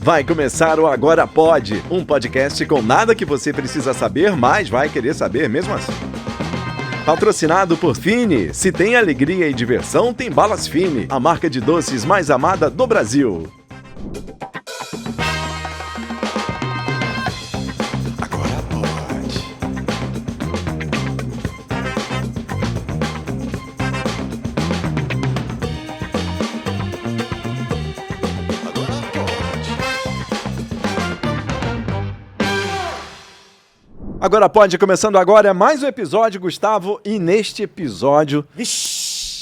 Vai começar o Agora Pode, um podcast com nada que você precisa saber, mas vai querer saber mesmo assim. Patrocinado por Fini. Se tem alegria e diversão, tem Balas Fini, a marca de doces mais amada do Brasil. Agora pode. Agora pode, começando agora mais um episódio, Gustavo, e neste episódio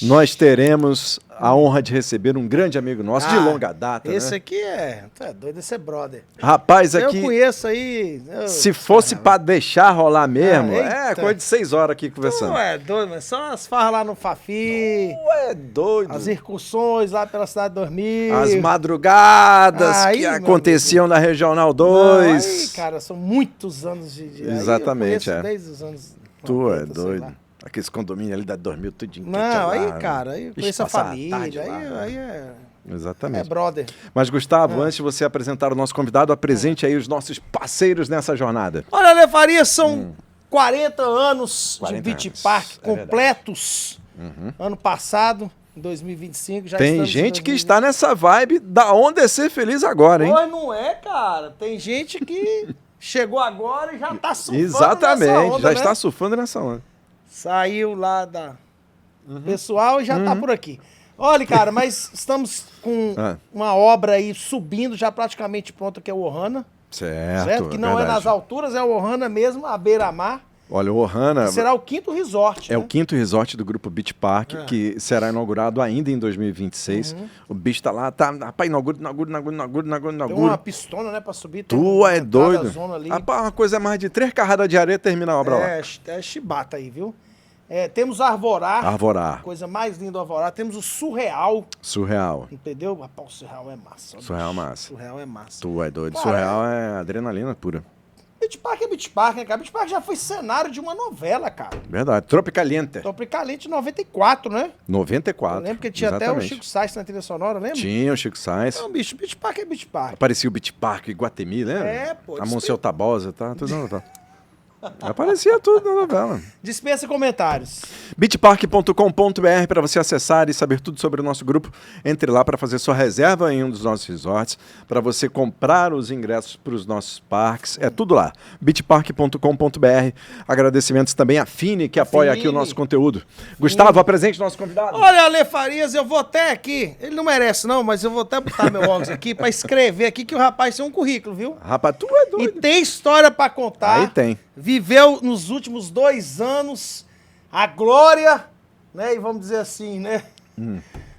nós teremos a honra de receber um grande amigo nosso de longa data. Esse né? aqui é... Tu é doido, esse é brother. Rapaz, aqui... Eu conheço aí... Se fosse pra deixar rolar mesmo, eita. coisa de 6 horas aqui conversando. Tu é doido, mas só as farras lá no Fafi, Tu é doido. as incursões lá pela Cidade 2000. As madrugadas Aí, que meu aconteciam na Regional Não, 2. aí, cara, são muitos anos de Exatamente, aí eu conheço é. desde os anos Tu 90, é sei doido. lá. Aqueles condomínios ali da 2000, tudinho. Não, aí, cara, aí eu conheço a passar a família, tarde lá, né? aí é Exatamente. brother. Mas, Gustavo, antes de você apresentar o nosso convidado, apresente aí os nossos parceiros nessa jornada. Olha, Le Faria, são 40 anos 40 de Beach anos, Park é verdade. completos. Ano passado, em 2025, já Tem estamos em gente que 2020. está nessa vibe da onde é ser feliz agora, hein? Pois não é, cara. Tem gente que chegou agora e já tá surfando Exatamente, nessa onda, já né? está surfando nessa onda. Saiu lá da pessoal e já tá por aqui. Olha, cara, mas estamos com uma obra aí subindo, já praticamente pronta, que é o Ohana, certo? Que não é nas alturas, é o Ohana mesmo, a beira-mar. Olha, o Ohana Será o 5º resort, é né? o 5º resort do grupo Beach Park, que será inaugurado ainda em 2026. O bicho tá lá, rapaz, inaugura. Tem uma pistona, né, pra subir. tem Tu uma é entrada, doido. zona ali. Rapaz, uma coisa mais de 3 carradas de areia termina a obra lá. É chibata aí, viu? Temos Arvorar. Arvorar. Coisa mais linda do Arvorar. Temos o Surreal. Surreal. Entendeu? Rapaz, o Surreal é massa. Surreal é massa. Surreal é massa. Tu é doido. Cara, Surreal é adrenalina pura. Beach Park é Beach Park, né, cara? Beach Park já foi cenário de uma novela, cara. Verdade. Tropicaliente. Tropicalente 94, né? 94. Eu lembro que tinha até o Chico Sainz na trilha sonora, lembra? Tinha o Chico Sainz. Então, bicho, Beach Park é Beach Park. Aparecia o Beach Park Iguatemi, lembra? É, pô, A Monsenhor Tabosa, tá? Tudo tá. Aparecia tudo na novela. Dispensa comentários. beachpark.com.br para você acessar e saber tudo sobre o nosso grupo. Entre lá para fazer sua reserva em um dos nossos resorts, para você comprar os ingressos para os nossos parques. É tudo lá. beachpark.com.br. Agradecimentos também à Fini, que apoia aqui o nosso conteúdo. Gustavo, apresente o nosso convidado. Olha, Ale Farias, eu vou até aqui, ele não merece não, mas eu vou até botar meu óculos aqui pra escrever aqui que o rapaz tem um currículo, viu? Rapaz, tu é E doido. tem história pra contar. Aí tem. Viveu nos últimos 2 anos a glória, né? E vamos dizer assim, né?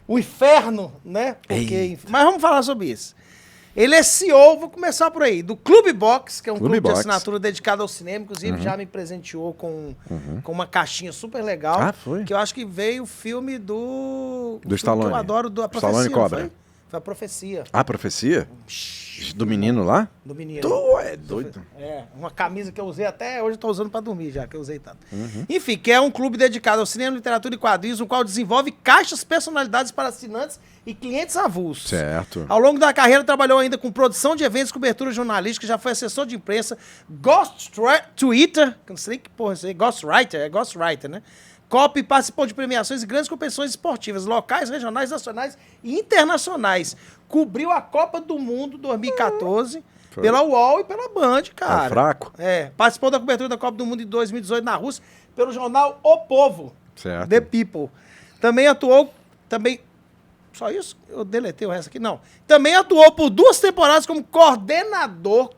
O inferno, né? Porque, mas vamos falar sobre isso. Ele é CEO, vou começar por aí, do Clube Box, que é um clube de assinatura dedicado ao cinema. Inclusive, já me presenteou com uma caixinha super legal. Ah, foi? Que eu acho que veio o filme do... Do filme Stallone. que eu adoro, do A Profecia. Stallone não Cobra. Foi A Profecia. A profecia? Do menino lá? Do menino. Tu é doido. Uma camisa que eu usei até hoje, eu tô usando pra dormir já, que eu usei tanto. Enfim, que é um clube dedicado ao cinema, literatura e quadrinhos, no qual desenvolve caixas personalizadas para assinantes e clientes avulsos. Certo. Ao longo da carreira, trabalhou ainda com produção de eventos, cobertura jornalística, já foi assessor de imprensa, Twitter, que não sei nem que porra é isso aí, Ghostwriter, né? Copy, participou de premiações e grandes competições esportivas, locais, regionais, nacionais e internacionais. Cobriu a Copa do Mundo 2014 pela UOL e pela Band, cara. Tá fraco? Participou da cobertura da Copa do Mundo em 2018 na Rússia pelo jornal O Povo. Certo. The People. Também atuou... Só isso? Eu deletei o resto aqui? Não. Também atuou por 2 temporadas como coordenador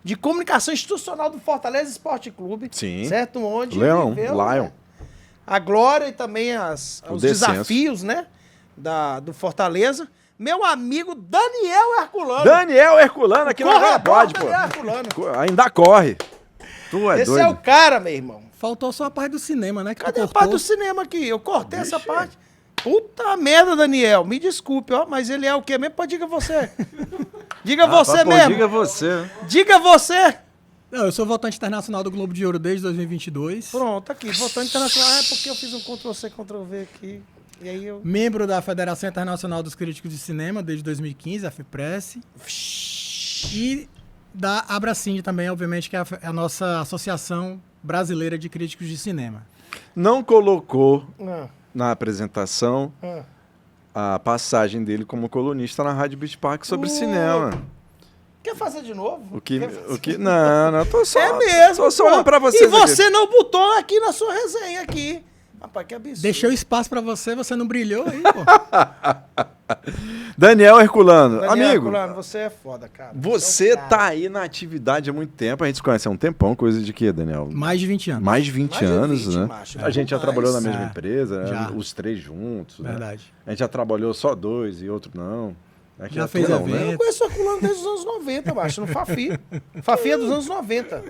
de comunicação institucional do Fortaleza Esporte Clube. Sim. Certo? Onde Leão, viveu, Lion. né, a glória e também os desafios, né? Do Fortaleza. Meu amigo Daniel Herculano. Daniel Herculano aqui no Agora Pode, pô. Daniel Herculano. Ainda corre. Tu é Esse doido. é o cara, meu irmão. Faltou só a parte do cinema, né? Que Cadê tu a cortou. parte do cinema aqui? Eu cortei essa parte. Puta merda, Daniel. Me desculpe, ó. Mas ele é o quê mesmo? Pô, diga você. Diga você mesmo. Diga você. Diga você. Não, eu sou votante internacional do Globo de Ouro desde 2022. Pronto, aqui. Votante internacional. É porque eu fiz um Ctrl-C, Ctrl-V aqui. E aí eu... Membro da Federação Internacional dos Críticos de Cinema desde 2015, a FIPRESS. E da Abracine também, obviamente, que é a nossa Associação Brasileira de Críticos de Cinema. Não colocou Ah, na apresentação ah. a passagem dele como colunista na Rádio Beach Park sobre Ui. cinema. Quer fazer de novo? Quer fazer? Não, tô só. É mesmo, Tô só pô. olhando pra E vocês. você não botou aqui na sua resenha aqui. Rapaz, que absurdo. Deixou espaço pra você não brilhou aí, pô. Daniel Herculano, Daniel amigo. Herculano, você é foda, cara. Você é um cara. tá aí na atividade há muito tempo. A gente se conhece há um tempão, coisa de quê, Daniel? Mais de 20 anos. Mais de 20 Mais de anos, 20, né? macho, A gente já demais. trabalhou na mesma É, empresa, né? já. Os três juntos. Né? Verdade. A gente já trabalhou só dois e outro não. É que Já é fez tudo não, evento. né? Eu conheço o Herculano desde os anos 90, macho, no Fafi. Fafi é dos anos 90.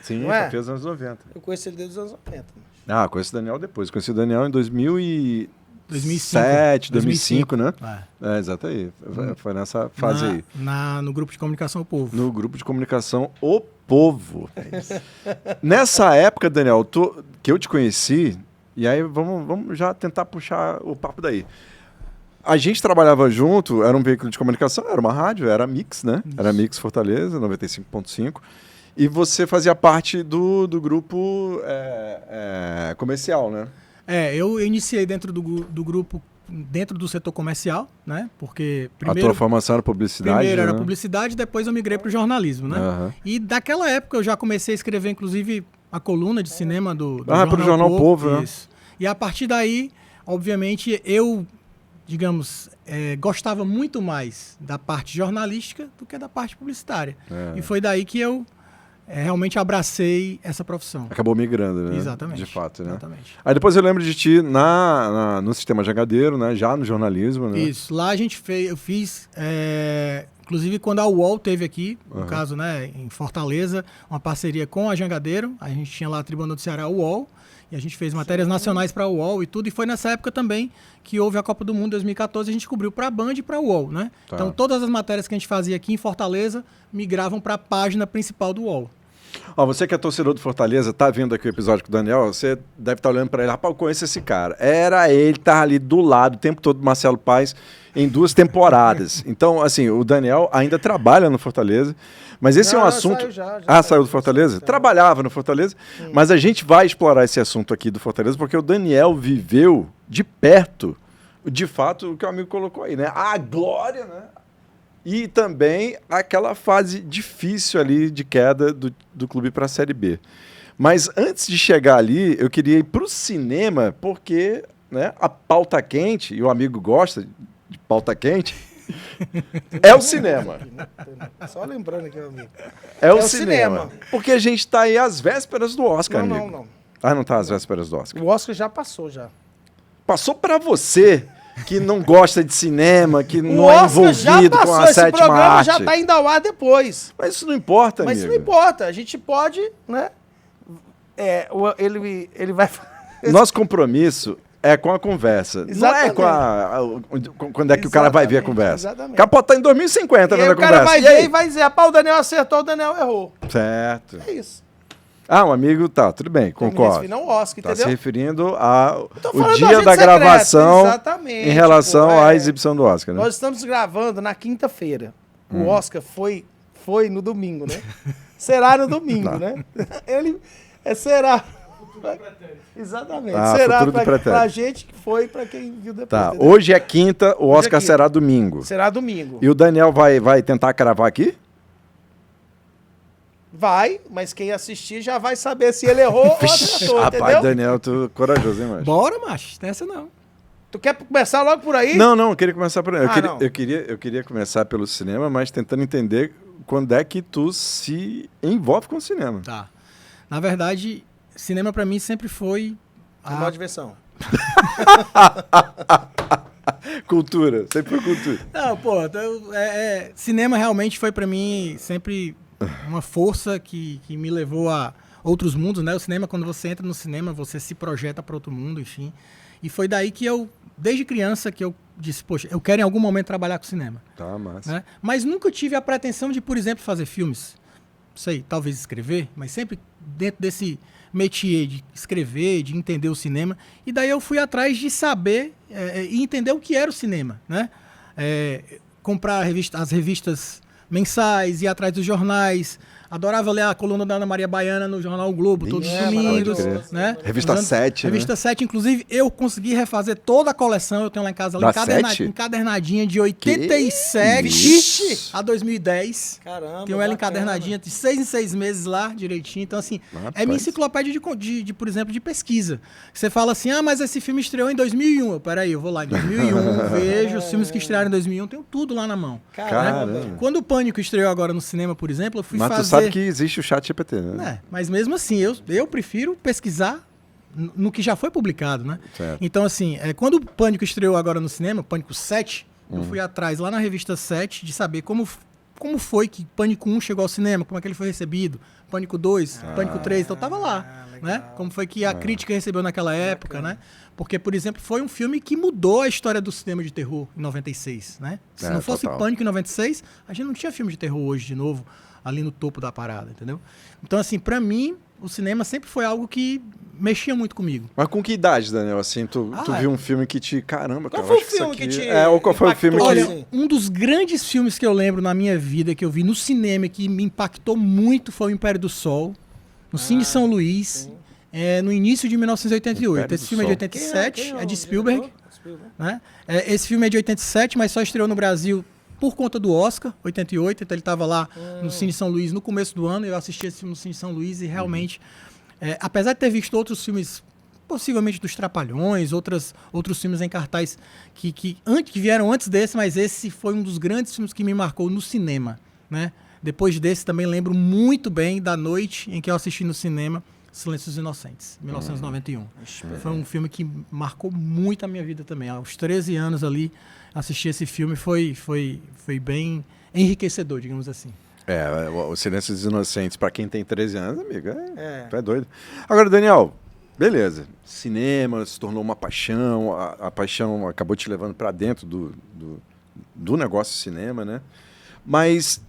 Sim, Não é? já fez nos anos 90. Eu conheço ele desde os anos 90. Macho. Ah, conheci o Daniel depois. Conheci o Daniel em 2007, 2005. 2005, né? É. É, exato aí. Foi nessa fase aí. No grupo de comunicação O Povo. No grupo de comunicação O Povo. Nessa época, Daniel, que eu te conheci, e aí vamos já tentar puxar o papo daí. A gente trabalhava junto, era um veículo de comunicação, era uma rádio, era a Mix, né? Isso. Era a Mix Fortaleza, 95.5. E você fazia parte do grupo comercial, né? Eu iniciei dentro do grupo, dentro do setor comercial, né? Porque A tua formação era publicidade, primeiro era né? publicidade, depois eu migrei para o jornalismo, né? Aham. E daquela época eu já comecei a escrever, inclusive, a coluna de cinema do pro Jornal Povo, né? Isso. E a partir daí, obviamente, eu, digamos, gostava muito mais da parte jornalística do que da parte publicitária. É. E foi daí que eu realmente abracei essa profissão. Acabou migrando, né? Exatamente. De fato, né? Exatamente. Aí depois eu lembro de ti no sistema jangadeiro, né? Já no jornalismo, né? Isso. Lá eu fiz, inclusive quando a UOL teve aqui, no caso, né, em Fortaleza, uma parceria com a Jangadeiro. A gente tinha lá a Tribuna do Ceará UOL, e a gente fez matérias nacionais para a UOL e tudo. E foi nessa época também que houve a Copa do Mundo 2014, a gente cobriu para a Band e para a UOL, né? Tá. Então todas as matérias que a gente fazia aqui em Fortaleza migravam para a página principal do UOL. Ó, você que é torcedor do Fortaleza, tá vendo aqui o episódio com o Daniel, você deve estar olhando para ele, rapaz, eu conheço esse cara. Era ele, tava ali do lado o tempo todo do Marcelo Paes em 2 temporadas. Então, assim, o Daniel ainda trabalha no Fortaleza, mas esse é um Não, assunto... saiu já saiu do Fortaleza? Trabalhava no Fortaleza, mas a gente vai explorar esse assunto aqui do Fortaleza, porque o Daniel viveu de perto, de fato, o que o amigo colocou aí, né? A glória, né? E também aquela fase difícil ali de queda do clube para a Série B. Mas antes de chegar ali, eu queria ir para o cinema, porque, né, a pauta quente, e o amigo gosta de pauta quente, é o cinema. Só lembrando aqui, meu amigo. É o cinema. cinema. Porque a gente está aí às vésperas do Oscar, Não, amigo. não. Ah, não está às vésperas do Oscar. O Oscar já passou, já. Passou para você, que não gosta de cinema, que O não é Oscar já envolvido com passou, a esse sétima programa arte. já tá indo ao ar depois. Mas isso não importa, Mas amigo. isso não importa, a gente pode, né? Ele vai... Nosso compromisso é com a conversa. Exatamente. Não é quando é que o cara vai ver a Exatamente, conversa. exatamente. O cara pode estar em 2050 E aí vendo a o cara conversa. vai E ver aí? e vai dizer, rapaz, o Daniel acertou, o Daniel errou. Certo. É isso. Um amigo, tá, tudo bem, concordo. Referindo ao Oscar, Tá se entendeu? referindo ao Tô falando do dia agente da secreto, gravação exatamente, em relação pô, à exibição do Oscar, né? Nós estamos gravando na quinta-feira. O Oscar foi no domingo, né? Será no domingo, Tá. né? Será. Exatamente. Ah, será futuro do pretérito. pra gente que foi pra quem viu depois. Tá, entendeu? hoje é quinta, o Hoje é Oscar quinta. será domingo. Será domingo. E o Daniel vai tentar cravar aqui? Vai, mas quem assistir já vai saber se ele errou ou acertou, Rapaz, entendeu? Daniel, tu corajoso, hein, macho? Bora, macho, tem essa não. Tu quer começar logo por aí? Não, eu queria começar por aí. Ah, não. Eu queria começar pelo cinema, mas tentando entender quando é que tu se envolve com o cinema. Tá. Na verdade, cinema pra mim sempre foi A maior diversão. Cultura, sempre foi cultura. Não, pô, cinema realmente foi pra mim sempre uma força que me levou a outros mundos, né? O cinema, quando você entra no cinema, você se projeta para outro mundo, enfim. E foi daí que eu, desde criança, que eu disse, poxa, eu quero em algum momento trabalhar com cinema. Tá, massa. Né? Mas nunca tive a pretensão de, por exemplo, fazer filmes. sei, talvez escrever, mas sempre dentro desse métier de escrever, de entender o cinema. E daí eu fui atrás de saber e entender o que era o cinema, né? Comprar as revistas mensais, ir atrás dos jornais. Adorava ler a coluna da Ana Maria Baiana no jornal o Globo, todos os domingos, né? Revista 7, Revista 7, inclusive, eu consegui refazer toda a coleção, eu tenho lá em casa, lá encadernadinha de 87 a 2010. Caramba, tenho ela encadernadinha de 6 em 6 meses lá, direitinho. Então, assim, é minha enciclopédia por exemplo, de pesquisa. Você fala assim, mas esse filme estreou em 2001. Peraí, eu vou lá em 2001, vejo os filmes que estrearam em 2001, tenho tudo lá na mão. Caramba. Quando o Pânico estreou agora no cinema, por exemplo, eu fui fazer... Mas tu sabe que existe o ChatGPT, né? Mas mesmo assim, eu prefiro pesquisar no que já foi publicado, né? Certo. Então, assim, quando o Pânico estreou agora no cinema, Pânico 7, eu fui atrás lá na revista 7 de saber como foi que Pânico 1 chegou ao cinema, como é que ele foi recebido, Pânico 2, Pânico 3, então eu tava lá, né? Como foi que a crítica recebeu naquela época, né? Porque, por exemplo, foi um filme que mudou a história do cinema de terror em 96, né? Se não fosse Pânico em 96, a gente não tinha filme de terror hoje, de novo, ali no topo da parada, entendeu? Então, assim, pra mim, o cinema sempre foi algo que mexia muito comigo. Mas com que idade, Daniel? Assim, tu viu um filme que te... Caramba, cara, qual foi o filme que te ou qual foi o filme que... Olha, um dos grandes filmes que eu lembro na minha vida, que eu vi no cinema, que me impactou muito, foi o Império do Sol, no Cine São Luís, no início de 1988. Esse filme é de 87, é de Spielberg. Né? Esse filme é de 87, mas só estreou no Brasil por conta do Oscar, 88, então ele estava lá no Cine São Luís no começo do ano, eu assisti esse filme no Cine São Luís e realmente, apesar de ter visto outros filmes, possivelmente dos Trapalhões, outros filmes em cartaz que vieram antes desse, mas esse foi um dos grandes filmes que me marcou no cinema, né? Depois desse também lembro muito bem da noite em que eu assisti no cinema Silêncios Inocentes, 1991. Foi um filme que marcou muito a minha vida também. Aos 13 anos ali, assistir esse filme foi bem enriquecedor, digamos assim. O Silêncios Inocentes, pra quem tem 13 anos, amigo, tu é doido. Agora, Daniel, beleza. Cinema se tornou uma paixão, a paixão acabou te levando pra dentro do negócio cinema, né? Mas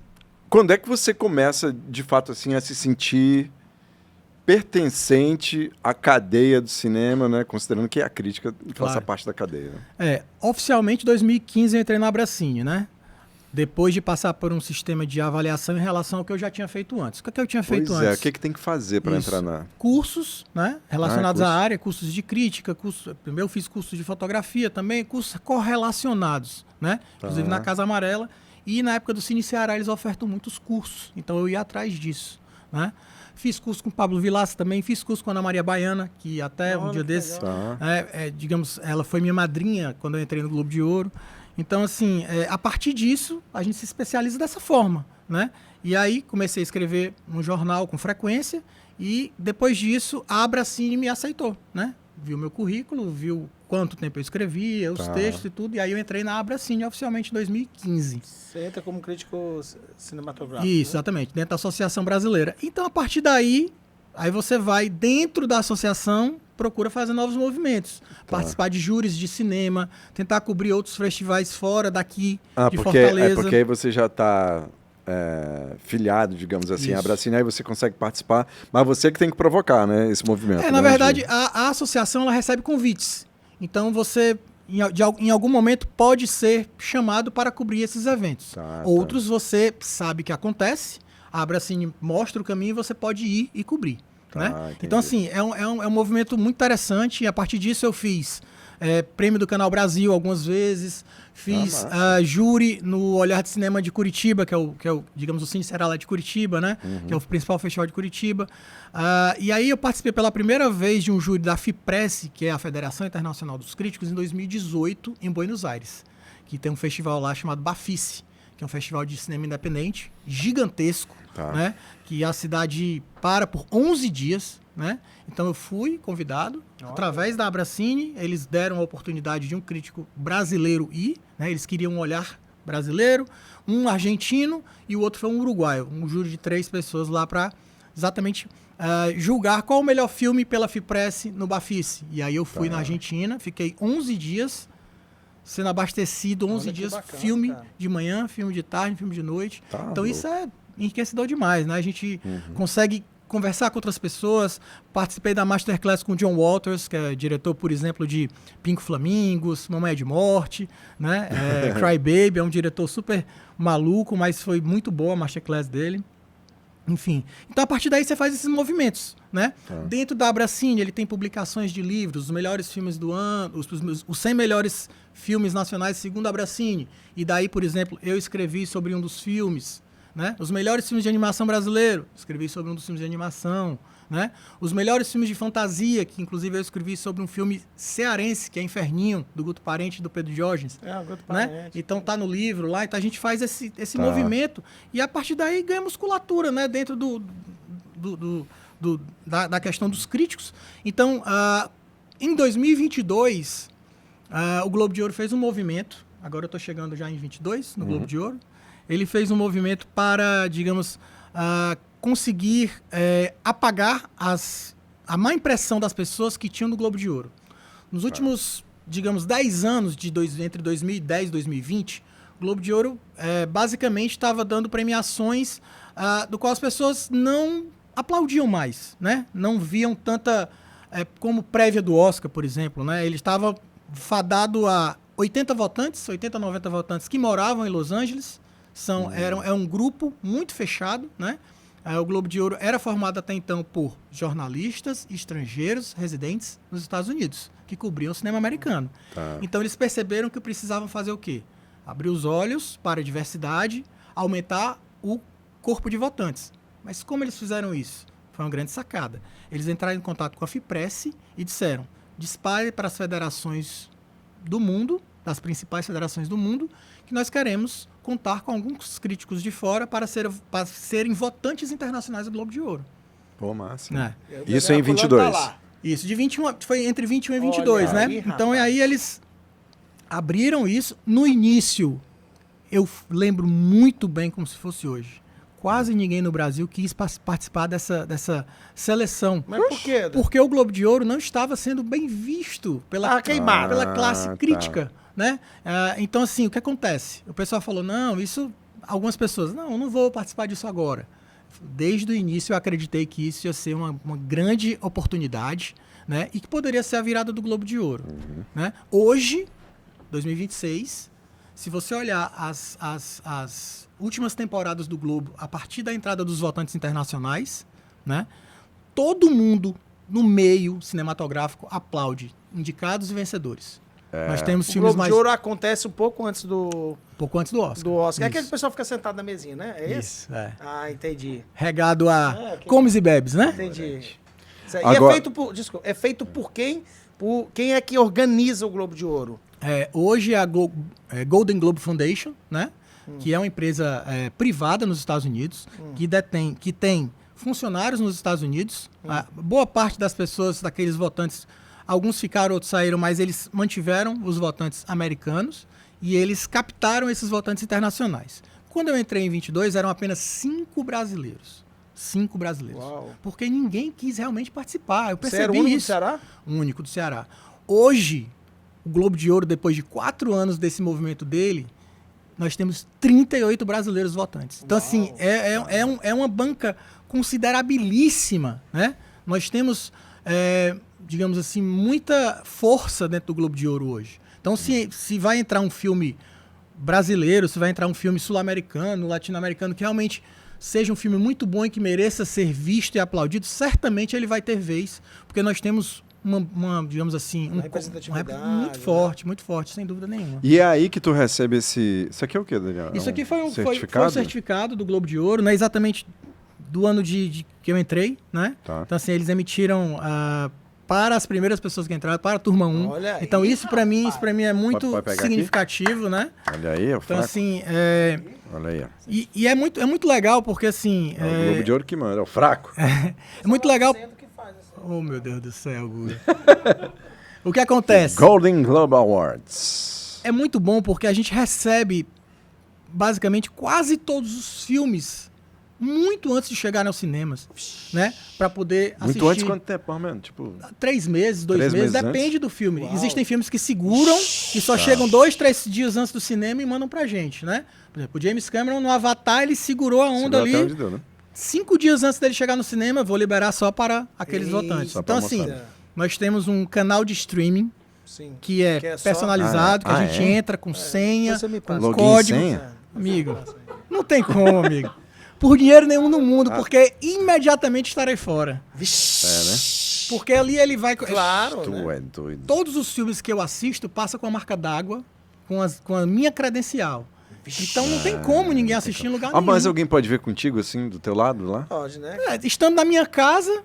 quando é que você começa, de fato, assim, a se sentir pertencente à cadeia do cinema, né? Considerando que a crítica faça parte da cadeia. Oficialmente, em 2015, eu entrei na Abracine, né? Depois de passar por um sistema de avaliação em relação ao que eu já tinha feito antes. O que eu tinha feito antes? O que tem que fazer para entrar na... Cursos, né? Relacionados à área, cursos de crítica, eu fiz cursos de fotografia também, cursos correlacionados, né? Inclusive na Casa Amarela. E na época do Cine Ceará, eles ofertam muitos cursos. Então eu ia atrás disso, né? Fiz curso com o Pablo Vilaça também, fiz curso com a Ana Maria Baiana, que até um dia desse, digamos, ela foi minha madrinha quando eu entrei no Globo de Ouro. Então, assim, a partir disso, a gente se especializa dessa forma, né? E aí comecei a escrever no jornal com frequência e depois disso a Abracine me aceitou, né? Viu meu currículo, viu quanto tempo eu escrevia, os textos e tudo, e aí eu entrei na Abracine oficialmente em 2015. Você entra como crítico cinematográfico. Isso, né? Exatamente, dentro da Associação Brasileira. Então, a partir daí, aí você vai dentro da associação, procura fazer novos movimentos, participar de júris de cinema, tentar cobrir outros festivais fora daqui, de Fortaleza. Porque aí você já está... filiado, digamos assim, a Abracine, aí você consegue participar, mas você que tem que provocar, né, esse movimento. Na verdade, a associação ela recebe convites. Então você, em algum momento, pode ser chamado para cobrir esses eventos. Outros você sabe que acontece, a Abracine mostra o caminho e você pode ir e cobrir. Né? Então, assim, é um movimento muito interessante e a partir disso eu fiz prêmio do Canal Brasil algumas vezes, fiz júri no Olhar de Cinema de Curitiba, que é o digamos, o Cine Ceará lá de Curitiba, né? Que é o principal festival de Curitiba. E aí eu participei pela primeira vez de um júri da FIPRESS, que é a Federação Internacional dos Críticos, em 2018, em Buenos Aires, que tem um festival lá chamado Bafice, que é um festival de cinema independente, gigantesco, né? Que a cidade para por 11 dias, né? Então eu fui convidado, através da Abracine, eles deram a oportunidade de um crítico brasileiro ir, né? Eles queriam um olhar brasileiro, um argentino e o outro foi um uruguaio, um júri de 3 pessoas lá para exatamente julgar qual o melhor filme pela FIPRESS no Bafice. E aí eu fui na Argentina, fiquei 11 dias sendo abastecido, 11 dias, bacana, filme de manhã, filme de tarde, filme de noite. Então isso é enriquecedor demais, né? A gente consegue conversar com outras pessoas. Participei da Masterclass com o John Waters, que é diretor, por exemplo, de Pink Flamingos, Mamãe é de Morte, né? Cry Baby, é um diretor super maluco, mas foi muito boa a Masterclass dele. Enfim, então a partir daí você faz esses movimentos, né? Dentro da Abracine, ele tem publicações de livros, os melhores filmes do ano, os 100 melhores filmes nacionais segundo a Abracine. E daí, por exemplo, eu escrevi sobre um dos filmes, né? Os melhores filmes de animação brasileiro, escrevi sobre um dos filmes de animação, né? Os melhores filmes de fantasia, que inclusive eu escrevi sobre um filme cearense, que é Inferninho, do Guto Parente e do Pedro Diógenes. o Guto Né? Parente. Então tá no livro lá, então a gente faz esse movimento e a partir daí ganha musculatura, né? Dentro da questão dos críticos. Então, em 2022, o Globo de Ouro fez um movimento, agora eu estou chegando já em 22, no Globo de Ouro, ele fez um movimento para, digamos, conseguir apagar a má impressão das pessoas que tinham no Globo de Ouro. Nos últimos, digamos, 10 anos, entre 2010 e 2020, o Globo de Ouro basicamente estava dando premiações do qual as pessoas não aplaudiam mais, né? Não viam tanta... como prévia do Oscar, por exemplo, né? Ele estava fadado a 80 votantes, 80, 90 votantes que moravam em Los Angeles. É um grupo muito fechado, né? O Globo de Ouro era formado até então por jornalistas estrangeiros residentes nos Estados Unidos, que cobriam o cinema americano. Então eles perceberam que precisavam fazer o quê? Abrir os olhos para a diversidade, aumentar o corpo de votantes. Mas como eles fizeram isso? Foi uma grande sacada. Eles entraram em contato com a FIPRESS e disseram: dispare para as federações do mundo, das principais federações do mundo, que nós queremos contar com alguns críticos de fora para serem votantes internacionais do Globo de Ouro. Pô, massa. Né? Isso em 22. Isso, de 21, foi entre 21 e 22, Olha né? aí, Então, aí eles abriram isso. No início, eu lembro muito bem como se fosse hoje. Quase ninguém no Brasil quis participar dessa seleção. Mas por quê? Porque o Globo de Ouro não estava sendo bem visto pela classe crítica. Né? Então, assim, o que acontece? O pessoal falou, não, isso... Algumas pessoas, não vou participar disso agora. Desde o início eu acreditei que isso ia ser uma grande oportunidade, né? E que poderia ser a virada do Globo de Ouro. Né? Hoje, 2026, se você olhar as últimas temporadas do Globo, a partir da entrada dos votantes internacionais, né? Todo mundo no meio cinematográfico aplaude indicados e vencedores. Nós temos filmes Globo de Ouro acontece um pouco antes do Oscar. É aquele que o pessoal fica sentado na mesinha, né? É esse? Isso, Ah, entendi. Regado a comes e bebes, né? Entendi. Agora... E é feito por quem? Por quem é que organiza o Globo de Ouro? Hoje é a Golden Globe Foundation, né? Que é uma empresa privada nos Estados Unidos, que tem funcionários nos Estados Unidos. Boa parte das pessoas, daqueles votantes, alguns ficaram, outros saíram, mas eles mantiveram os votantes americanos e eles captaram esses votantes internacionais. Quando eu entrei em 22, eram apenas 5 brasileiros. 5 brasileiros. Uau. Porque ninguém quis realmente participar. Eu percebi Você era o único isso. do Ceará? O único do Ceará. Hoje, o Globo de Ouro, depois de 4 anos desse movimento dele, nós temos 38 brasileiros votantes. Então, assim, é uma banca considerabilíssima, né? Nós temos, digamos assim, muita força dentro do Globo de Ouro hoje. Então, se vai entrar um filme brasileiro, se vai entrar um filme sul-americano, latino-americano, que realmente seja um filme muito bom e que mereça ser visto e aplaudido, certamente ele vai ter vez, porque nós temos uma digamos assim, uma representatividade, muito forte, sem dúvida nenhuma. E é aí que tu recebe esse... Isso aqui é o quê, Daniel? Isso aqui foi um certificado? Certificado do Globo de Ouro, não é exatamente do ano de que eu entrei, né? Tá. Então, assim, eles emitiram para as primeiras pessoas que entraram, para a turma 1. Olha aí, então, isso para mim é muito Pode pegar significativo, né? Olha aí, é o Então, fraco. assim, Olha aí. e é muito legal, porque, assim... É o Globo de Ouro que manda, é o fraco. É muito legal... Oh, meu Deus do céu, Guga. O que acontece? Golden Globe Awards. É muito bom porque a gente recebe, basicamente, quase todos os filmes muito antes de chegar aos cinemas, né? Pra poder assistir. Muito antes, quanto tempo, mais ou menos? Tipo, 3 meses, 2 3 meses, meses depende antes? do filme. Uau. Existem filmes que seguram e só chegam 2, 3 dias antes do cinema e mandam pra gente, né? Por exemplo, o James Cameron no Avatar, ele segurou a onda segura até ali. onde deu, né? 5 dias antes dele chegar no cinema, vou liberar só para aqueles Eita. votantes. Só pra Então, assim, mostrar. nós temos um canal de streaming Sim. que é, Que é só- personalizado, Ah, é? que a gente entra com senha, Você me com passa. Login e código. senha? Amigo, não tem como, amigo. Por dinheiro nenhum no mundo, porque imediatamente estarei fora. Vixe. É, né? Porque ali ele vai... Claro, Tu né? é doido. Todos os filmes que eu assisto passam com a marca d'água, com a minha credencial. Então não tem como ninguém assistir em lugar Ah, nenhum. mas alguém pode ver contigo, assim, do teu lado lá? Pode, né? Estando na minha casa...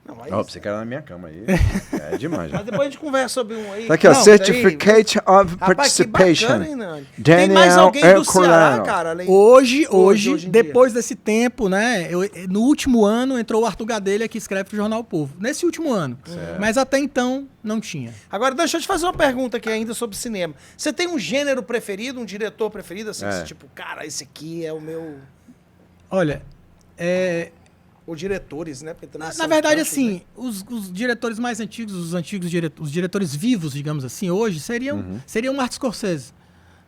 Não, mas... Ó, você quer na minha cama aí. É demais, já. mas depois a gente conversa sobre um aí. Tá aqui, ó. Não, Certificate of Rapaz, que Participation. bacana, hein, Nani? Tem Daniel mais alguém do Ceará, Herculano. cara? Além... Hoje Hoje em depois desse tempo, né? No último ano entrou o Arthur Gadelha, que escreve pro Jornal O Povo. Nesse último ano. Mas até então não tinha. Agora, deixa eu te fazer uma pergunta aqui ainda sobre cinema. Você tem um gênero preferido, um diretor preferido? Assim, que você, tipo, cara, esse aqui é o meu... Olha, Ou diretores, né? Porque também na são verdade, tantos, assim, né? os diretores mais antigos, os diretores vivos, digamos assim, hoje, seriam o Martin Scorsese.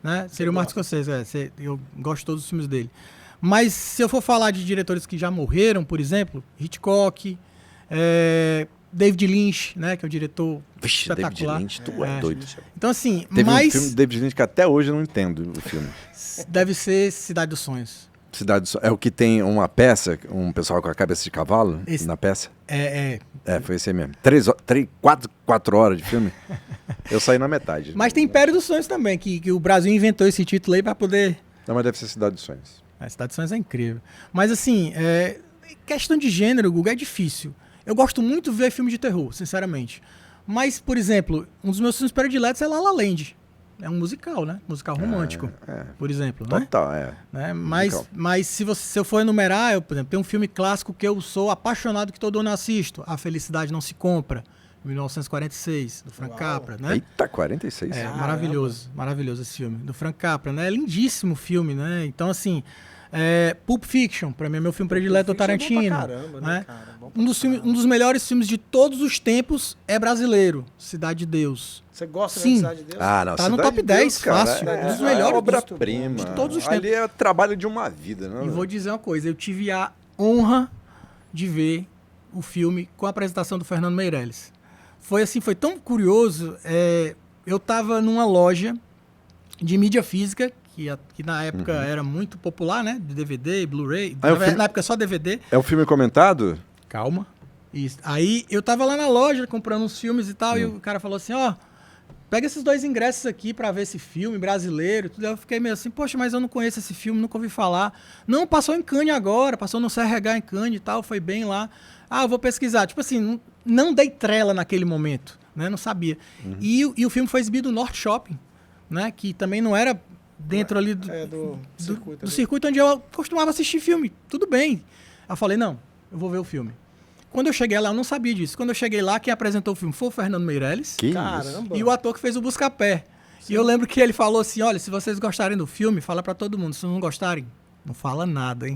Né? Seria o Martin Scorsese, eu gosto de todos os filmes dele. Mas se eu for falar de diretores que já morreram, por exemplo, Hitchcock, David Lynch, né, que é um diretor Vixe, David espetacular. Lynch, tu é doido. Então, assim, Teve um mas filme do David Lynch que até hoje eu não entendo o filme. deve ser Cidade dos Sonhos. É o que tem uma peça, um pessoal com a cabeça de cavalo Esse- na peça? É. Foi esse aí mesmo. 4 horas de filme. Eu saí na metade. Mas tem Império dos Sonhos também, que o Brasil inventou esse título aí pra poder... Não, mas deve ser Cidade dos Sonhos. A Cidade dos Sonhos é incrível. Mas assim, questão de gênero, Guga, é difícil. Eu gosto muito de ver filme de terror, sinceramente. Mas, por exemplo, um dos meus filmes prediletos é La La Land. É um musical, né? Musical romântico, por exemplo. Né? Total, Né? Musical. Mas se eu for enumerar, por exemplo, tem um filme clássico que eu sou apaixonado que todo ano assisto. A Felicidade Não Se Compra, 1946, do Frank Uau. Capra, né? Eita, 46. É, Caramba. maravilhoso esse filme, do Frank Capra, né? É lindíssimo filme, né? Então, assim, Pulp Fiction, pra mim é meu filme predileto do Fiction é bom pra Tarantino. caramba, né, né? cara? Bom pra Um dos melhores filmes de todos os tempos é brasileiro, Cidade de Deus. Você gosta Sim. da Cidade de Deus? Ah, não, Tá no Cidade top de Deus, 10 cara, fácil, É, dos melhores obra-prima. de todos os Ali é o trabalho de uma vida, né? E vou dizer uma coisa, eu tive a honra de ver o filme com a apresentação do Fernando Meirelles. Foi assim, foi tão curioso. Eu tava numa loja de mídia física, que na época era muito popular, né? De DVD, Blu-ray. Ah, Na época só DVD. É o filme comentado? Calma. Isso. Aí eu tava lá na loja comprando uns filmes e tal, e o cara falou assim, ó, pega esses 2 ingressos aqui pra ver esse filme brasileiro. E tudo. Aí eu fiquei meio assim, poxa, mas eu não conheço esse filme, nunca ouvi falar. Não, passou em Cannes agora, passou no CRH em Cannes e tal, foi bem lá. Ah, eu vou pesquisar. Tipo assim, não dei trela naquele momento, né? Não sabia. E o filme foi exibido no Norte Shopping, né? Que também não era dentro ali do circuito. do ali. circuito onde eu costumava assistir filme. Tudo bem. Eu falei, não, eu vou ver o filme. Quando eu cheguei lá, eu não sabia disso. Quando eu cheguei lá, quem apresentou o filme foi o Fernando Meirelles Que isso? Caramba. e o ator que fez o Buscapé. E eu lembro que ele falou assim, olha, se vocês gostarem do filme, fala pra todo mundo. Se não gostarem, não fala nada, hein?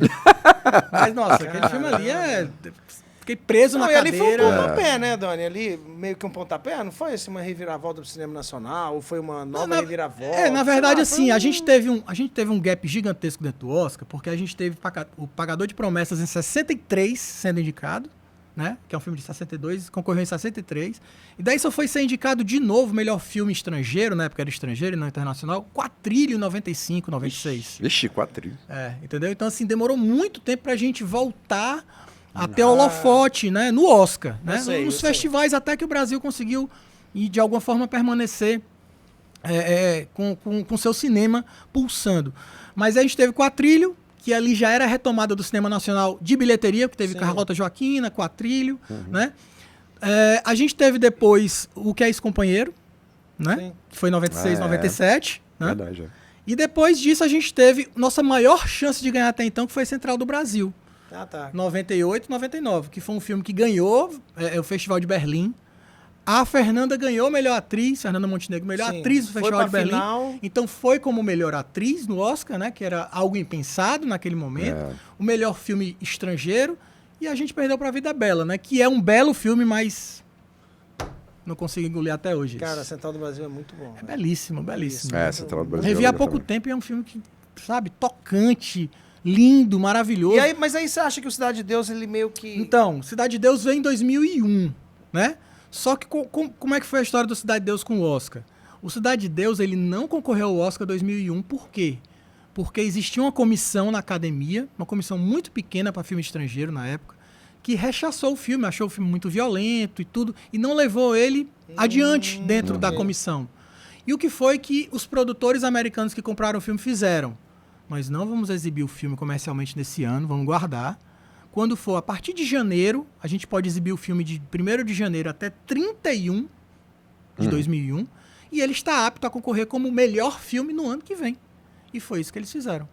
Mas, nossa, aquele filme ali Fiquei preso Não, na e ali foi um cadeira. pontapé, né, Dani? Ali, meio que um pontapé, não foi assim, uma reviravolta do cinema nacional? Ou foi uma nova reviravolta? Na verdade, Sei lá, assim, foi a gente teve um gap gigantesco dentro do Oscar, porque a gente teve o Pagador de Promessas em 63 sendo indicado, né? Que é um filme de 62, concorreu em 63. E daí só foi ser indicado de novo melhor filme estrangeiro, na época era estrangeiro e não internacional, Quatrilho em 95, 96. Vixe, 4. Entendeu? Então, assim, demorou muito tempo pra gente voltar até o holofote, né? No Oscar, né? sei, Nos eu sei. festivais até que o Brasil conseguiu, e de alguma forma, permanecer com seu cinema pulsando. Mas a gente teve Quatrilho, que ali já era a retomada do cinema nacional de bilheteria, que teve Sim. Carlota Joaquina, Quatrilho, né? A gente teve depois O Que é Ex-Companheiro, né? Sim. Que foi em 96, 97, né? Verdade, E depois disso a gente teve nossa maior chance de ganhar até então, que foi Central do Brasil. Ah, tá. 98, 99, que foi um filme que ganhou o Festival de Berlim. A Fernanda ganhou melhor atriz, Fernanda Montenegro, melhor Sim, atriz do foi Festival pra de Berlim. final. Então foi como melhor atriz no Oscar, né? Que era algo impensado naquele momento. É. O melhor filme estrangeiro. E a gente perdeu pra Vida Bela, né? Que é um belo filme, mas não consigo engolir até hoje. Cara, a isso. Central do Brasil é muito bom. É velho. belíssimo, belíssimo. É, Central do Brasil. Revi há legal pouco também. tempo e é um filme que, sabe, tocante, lindo, maravilhoso. E aí, mas aí você acha que o Cidade de Deus, ele meio que... Então, Cidade de Deus veio em 2001, né? Só que como é que foi a história do Cidade de Deus com o Oscar? O Cidade de Deus, ele não concorreu ao Oscar 2001, por quê? Porque existia uma comissão na academia, uma comissão muito pequena para filme estrangeiro na época, que rechaçou o filme, achou o filme muito violento e tudo, e não levou ele adiante dentro da comissão. E o que foi que os produtores americanos que compraram o filme fizeram? Nós não vamos exibir o filme comercialmente nesse ano, vamos guardar. Quando for a partir de janeiro, a gente pode exibir o filme de 1º de janeiro até 31 de 2001, e ele está apto a concorrer como o melhor filme no ano que vem. E foi isso que eles fizeram.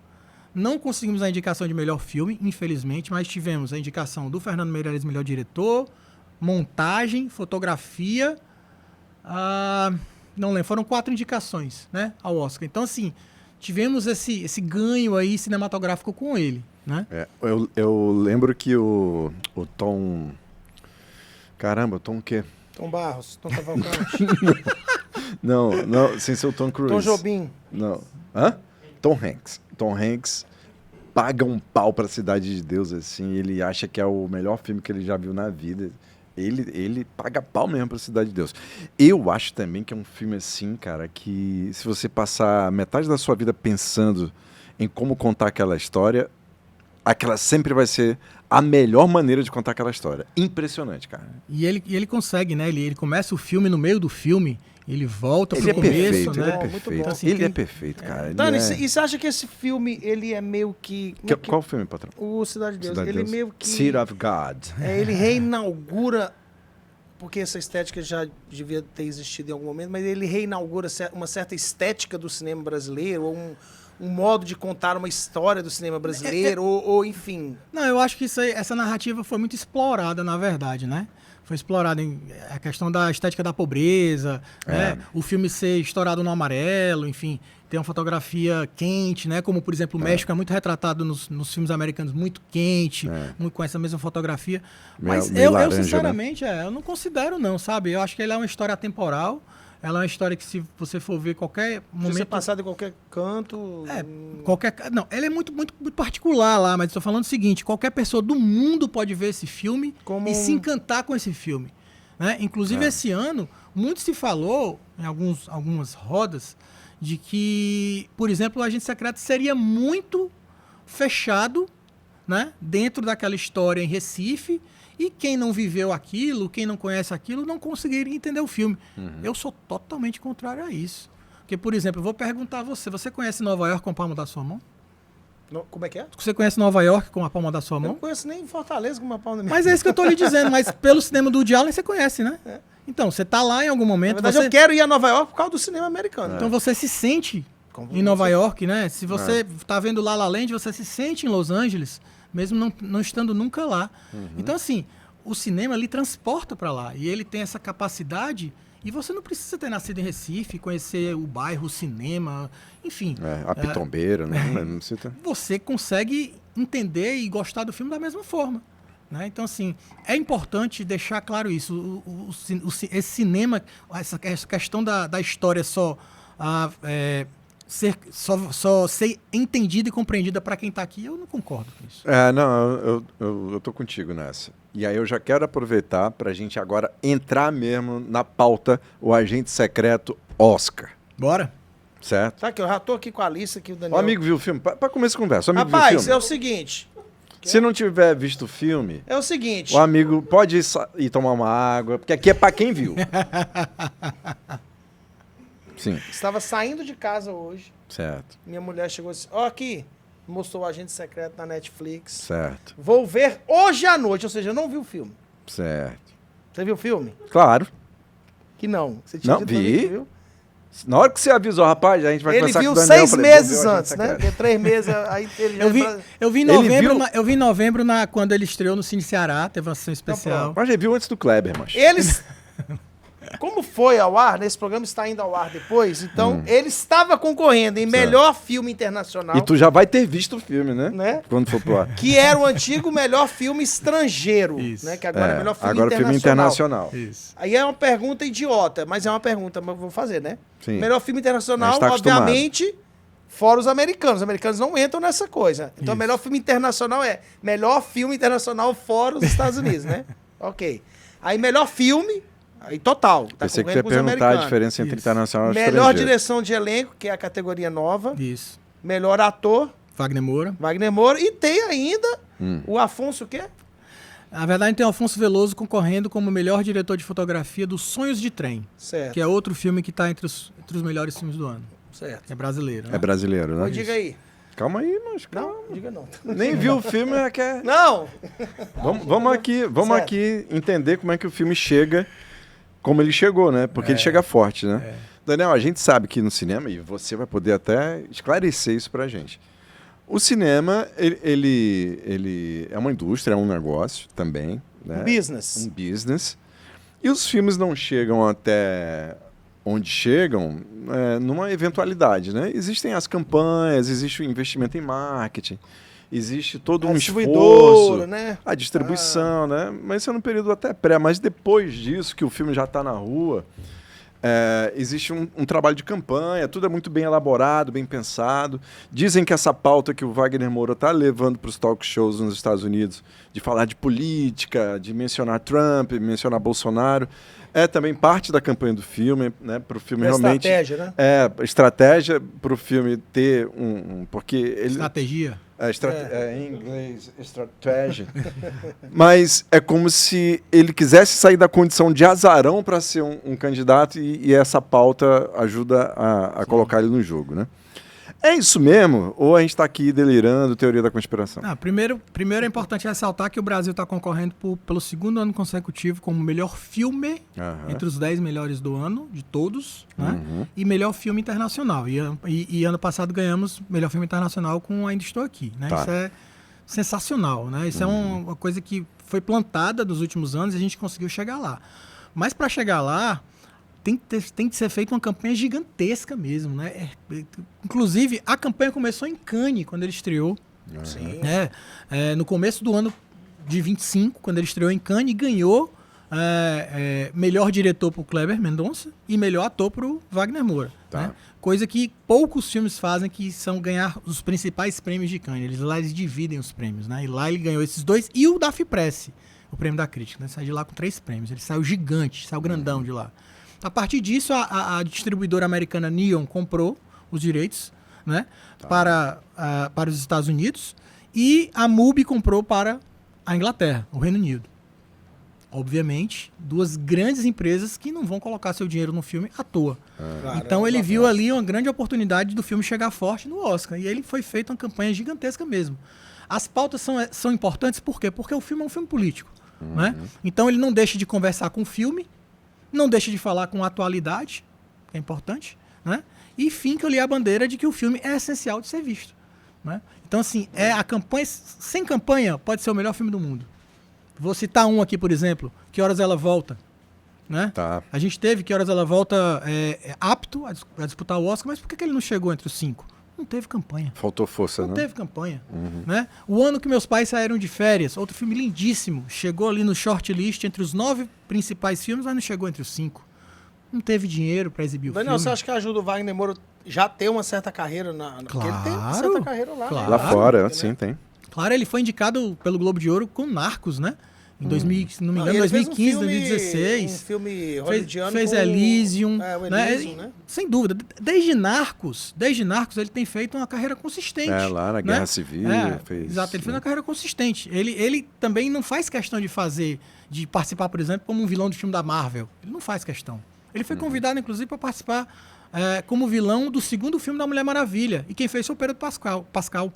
Não conseguimos a indicação de melhor filme, infelizmente, mas tivemos a indicação do Fernando Meirelles, melhor diretor, montagem, fotografia, não lembro, foram 4 indicações, né, ao Oscar. Então, assim, tivemos esse ganho aí cinematográfico com ele, né? É, eu lembro que o Tom... Caramba, o Tom o quê? Tom Barros, Tom Cavalcante, Não, sem ser o Tom Cruise. Tom Jobim. Não. Hã? Tom Hanks. Tom Hanks paga um pau pra Cidade de Deus, assim, ele acha que é o melhor filme que ele já viu na vida. Ele paga pau mesmo pra Cidade de Deus. Eu acho também que é um filme assim, cara, que se você passar metade da sua vida pensando em como contar aquela história, aquela sempre vai ser a melhor maneira de contar aquela história. Impressionante, cara. E ele consegue, né? Ele começa o filme, no meio do filme, ele volta Ele pro é começo, perfeito, né? ele é Muito perfeito. bom. Então, assim, Ele quem- é perfeito, cara. Ele Dani, é- e você acha que esse filme, ele é meio que... Qual filme, patrão? O Cidade de Deus, Cidade de ele Deus. meio que... Seed of God. ele reinaugura, porque essa estética já devia ter existido em algum momento, mas ele reinaugura uma certa estética do cinema brasileiro, ou um modo de contar uma história do cinema brasileiro, ou enfim... Não, eu acho que essa narrativa foi muito explorada, na verdade, né? Foi explorada a questão da estética da pobreza, né? O filme ser estourado no amarelo, enfim, ter uma fotografia quente, né? Como, por exemplo, o México é muito retratado nos filmes americanos, muito quente, muito com essa mesma fotografia. Mas Meio eu laranja, né? sinceramente, eu não considero não, sabe? Eu acho que ele é uma história atemporal. Ela é uma história que, se você for ver qualquer Se você momento... passar de qualquer canto... Não, ele é muito particular lá, mas estou falando o seguinte, qualquer pessoa do mundo pode ver esse filme Como e se encantar com esse filme, né? Inclusive, esse ano, muito se falou, em algumas rodas, de que, por exemplo, o Agente Secreto seria muito fechado, né? Dentro daquela história em Recife, e quem não viveu aquilo, quem não conhece aquilo, não conseguiria entender o filme. Eu sou totalmente contrário a isso. Porque, por exemplo, eu vou perguntar a você conhece Nova York com a palma da sua mão? Como é que é? Você conhece Nova York com a palma da sua Eu não mão? conheço nem Fortaleza com uma palma da minha Mas é isso que eu tô lhe dizendo, mas pelo cinema do Woody Allen você conhece, né? Então, você tá lá em algum Na momento, verdade, você... eu quero ir a Nova York por causa do cinema americano. então você se sente Como em Nova York, né? Se você tá vendo La La Land, você se sente em Los Angeles, mesmo não estando nunca lá. Então, assim, o cinema lhe transporta para lá, e ele tem essa capacidade, e você não precisa ter nascido em Recife, conhecer o bairro, o cinema, enfim. A Pitombeira, né? Não precisa ter- Você consegue entender e gostar do filme da mesma forma, né? Então, assim, é importante deixar claro isso. Esse cinema, essa questão da história só ser entendida e compreendida para quem está aqui, eu não concordo com isso. Não, eu tô contigo nessa. E aí eu já quero aproveitar pra gente agora entrar mesmo na pauta o Agente Secreto Oscar, Bora? certo? Tá aqui, eu já tô aqui com a lista que o O Daniel... amigo viu o filme? Pra começar a conversa, o amigo viu o Rapaz, filme? é o seguinte... Se não tiver visto o filme, É o seguinte... o amigo pode ir tomar uma água, porque aqui é pra quem viu. Sim, Estava saindo de casa hoje, certo, minha mulher chegou assim, ó aqui, mostrou o Agente Secreto na Netflix. certo, Vou ver hoje à noite, ou seja, eu não vi o filme. certo. Você viu o filme? Claro. Que não. Você tinha Não, dito pra mim vi. que viu? Na hora que você avisou, rapaz, a gente vai Ele conversar viu com o Daniel. 6 falei, vou ver meses o Agente antes, né? Secreto. Porque 3 meses, aí ele já... Eu vi em Ele novembro, viu- eu vi em novembro quando ele estreou no Cine Ceará, teve uma sessão especial. Mas já viu antes do Kleber, mas. Eles... como foi ao ar, né? Esse programa está indo ao ar depois, então ele estava concorrendo em melhor filme internacional. E tu já vai ter visto o filme, né? Né? Quando for pro ar. Que era o antigo melhor filme estrangeiro, Isso. né? Que agora é melhor filme agora internacional. filme internacional. Isso. Aí é uma pergunta idiota, mas é uma pergunta, mas eu vou fazer, né? Sim. Melhor filme A internacional, gente tá acostumado. obviamente, fora os americanos. Os americanos não entram nessa coisa. Então, Isso. melhor filme internacional é melhor filme internacional fora os Estados Unidos, né? Ok. Aí, melhor filme, aí total. Tá Pensei que tu concorrendo ia com os perguntar a americanos. diferença entre Isso. internacional e Melhor estrangeiro. direção de elenco, que é a categoria nova. Isso. Melhor ator, Wagner Moura. Wagner Moura. E tem ainda o Afonso, o quê? Na verdade, tem o Afonso Veloso concorrendo como melhor diretor de fotografia do Sonhos de Trem, Certo, que é outro filme que está entre os melhores filmes do ano. certo. É brasileiro, né? É brasileiro, né? Pois diga aí. Calma aí, mas calma. Não, diga não. Nem viu o filme, quer... Não! Vamos Certo. aqui entender como é que o filme chega, como ele chegou, né? Porque ele chega forte, né? Daniel, a gente sabe que no cinema, e você vai poder até esclarecer isso pra gente. O cinema, ele é uma indústria, é um negócio também. Né? Um business. Um business. E os filmes não chegam até onde chegam numa eventualidade, né? Existem as campanhas, existe o investimento em marketing, existe todo um esforço, né? a distribuição, né? Mas isso é num período até pré, mas depois disso, que o filme já está na rua, existe um trabalho de campanha, tudo é muito bem elaborado, bem pensado. Dizem que essa pauta que o Wagner Moura está levando para os talk shows nos Estados Unidos, de falar de política, de mencionar Trump, mencionar Bolsonaro, é também parte da campanha do filme, né? Para o filme realmente... Estratégia, né? Estratégia para o filme ter porque ele... Estratégia. Em inglês, estratégia. Mas é como se ele quisesse sair da condição de azarão para ser um candidato e essa pauta ajuda a colocar ele no jogo, né? É isso mesmo? Ou a gente está aqui delirando teoria da conspiração? Primeiro é importante ressaltar que o Brasil está concorrendo pelo segundo ano consecutivo como melhor filme entre os 10 melhores do ano, de todos, né? E melhor filme internacional. E ano passado ganhamos melhor filme internacional com Ainda Estou Aqui. Né? Tá. Isso é sensacional. Né? Isso é uma coisa que foi plantada nos últimos anos e a gente conseguiu chegar lá. Mas para chegar lá, tem que ser feita uma campanha gigantesca mesmo, né? Inclusive, a campanha começou em Cannes, quando ele estreou. Sim. Né? No começo do ano de 25, quando ele estreou em Cannes, e ganhou melhor diretor para o Kleber Mendonça e melhor ator para o Wagner Moura. Tá. Né? Coisa que poucos filmes fazem, que são ganhar os principais prêmios de Cannes. Eles dividem os prêmios. Né? E lá ele ganhou esses dois e o da Fipress, o prêmio da crítica. Né? Saiu de lá com 3 prêmios. Ele saiu gigante, saiu grandão de lá. A partir disso, a distribuidora americana Neon comprou os direitos, né, para os Estados Unidos, e a MUBI comprou para a Inglaterra, o Reino Unido. Obviamente, 2 grandes empresas que não vão colocar seu dinheiro no filme à toa. Então ele viu ali uma grande oportunidade do filme chegar forte no Oscar. E ele foi feita uma campanha gigantesca mesmo. As pautas são importantes por quê? Porque o filme é um filme político. Né? Então ele não deixa de conversar com o filme, não deixa de falar com a atualidade, que é importante, né? E finca ali a bandeira de que o filme é essencial de ser visto. Né? Então, assim, a campanha, sem campanha, pode ser o melhor filme do mundo. Vou citar um aqui, por exemplo, Que Horas Ela Volta. Né? Tá. A gente teve Que Horas Ela Volta apto a disputar o Oscar, mas por que ele não chegou entre os 5? Não teve campanha. Faltou força, Não né? teve campanha. Né? O Ano que Meus Pais Saíram de Férias, outro filme lindíssimo, chegou ali no shortlist entre os 9 principais filmes, mas não chegou entre os 5. Não teve dinheiro para exibir o Daniel, filme. você acha que ajuda o Wagner Moura já ter uma certa carreira porque ele tem uma certa carreira lá. Claro. Né? Lá fora, Né? sim, tem. Claro, ele foi indicado pelo Globo de Ouro com Narcos, né? Em 2000, se não me engano, Ele fez 2015, um 2016. Um filme hollywoodiano Fez com... Elysium. o Né? Elysium, né? Sem dúvida. Desde Narcos ele tem feito uma carreira consistente. Lá na né? Guerra Civil. Exato, ele fez uma carreira consistente. Ele também não faz questão de participar, por exemplo, como um vilão do filme da Marvel. Ele não faz questão. Ele foi convidado, inclusive, para participar como vilão do segundo filme da Mulher Maravilha. E quem fez foi o Pedro Pascal,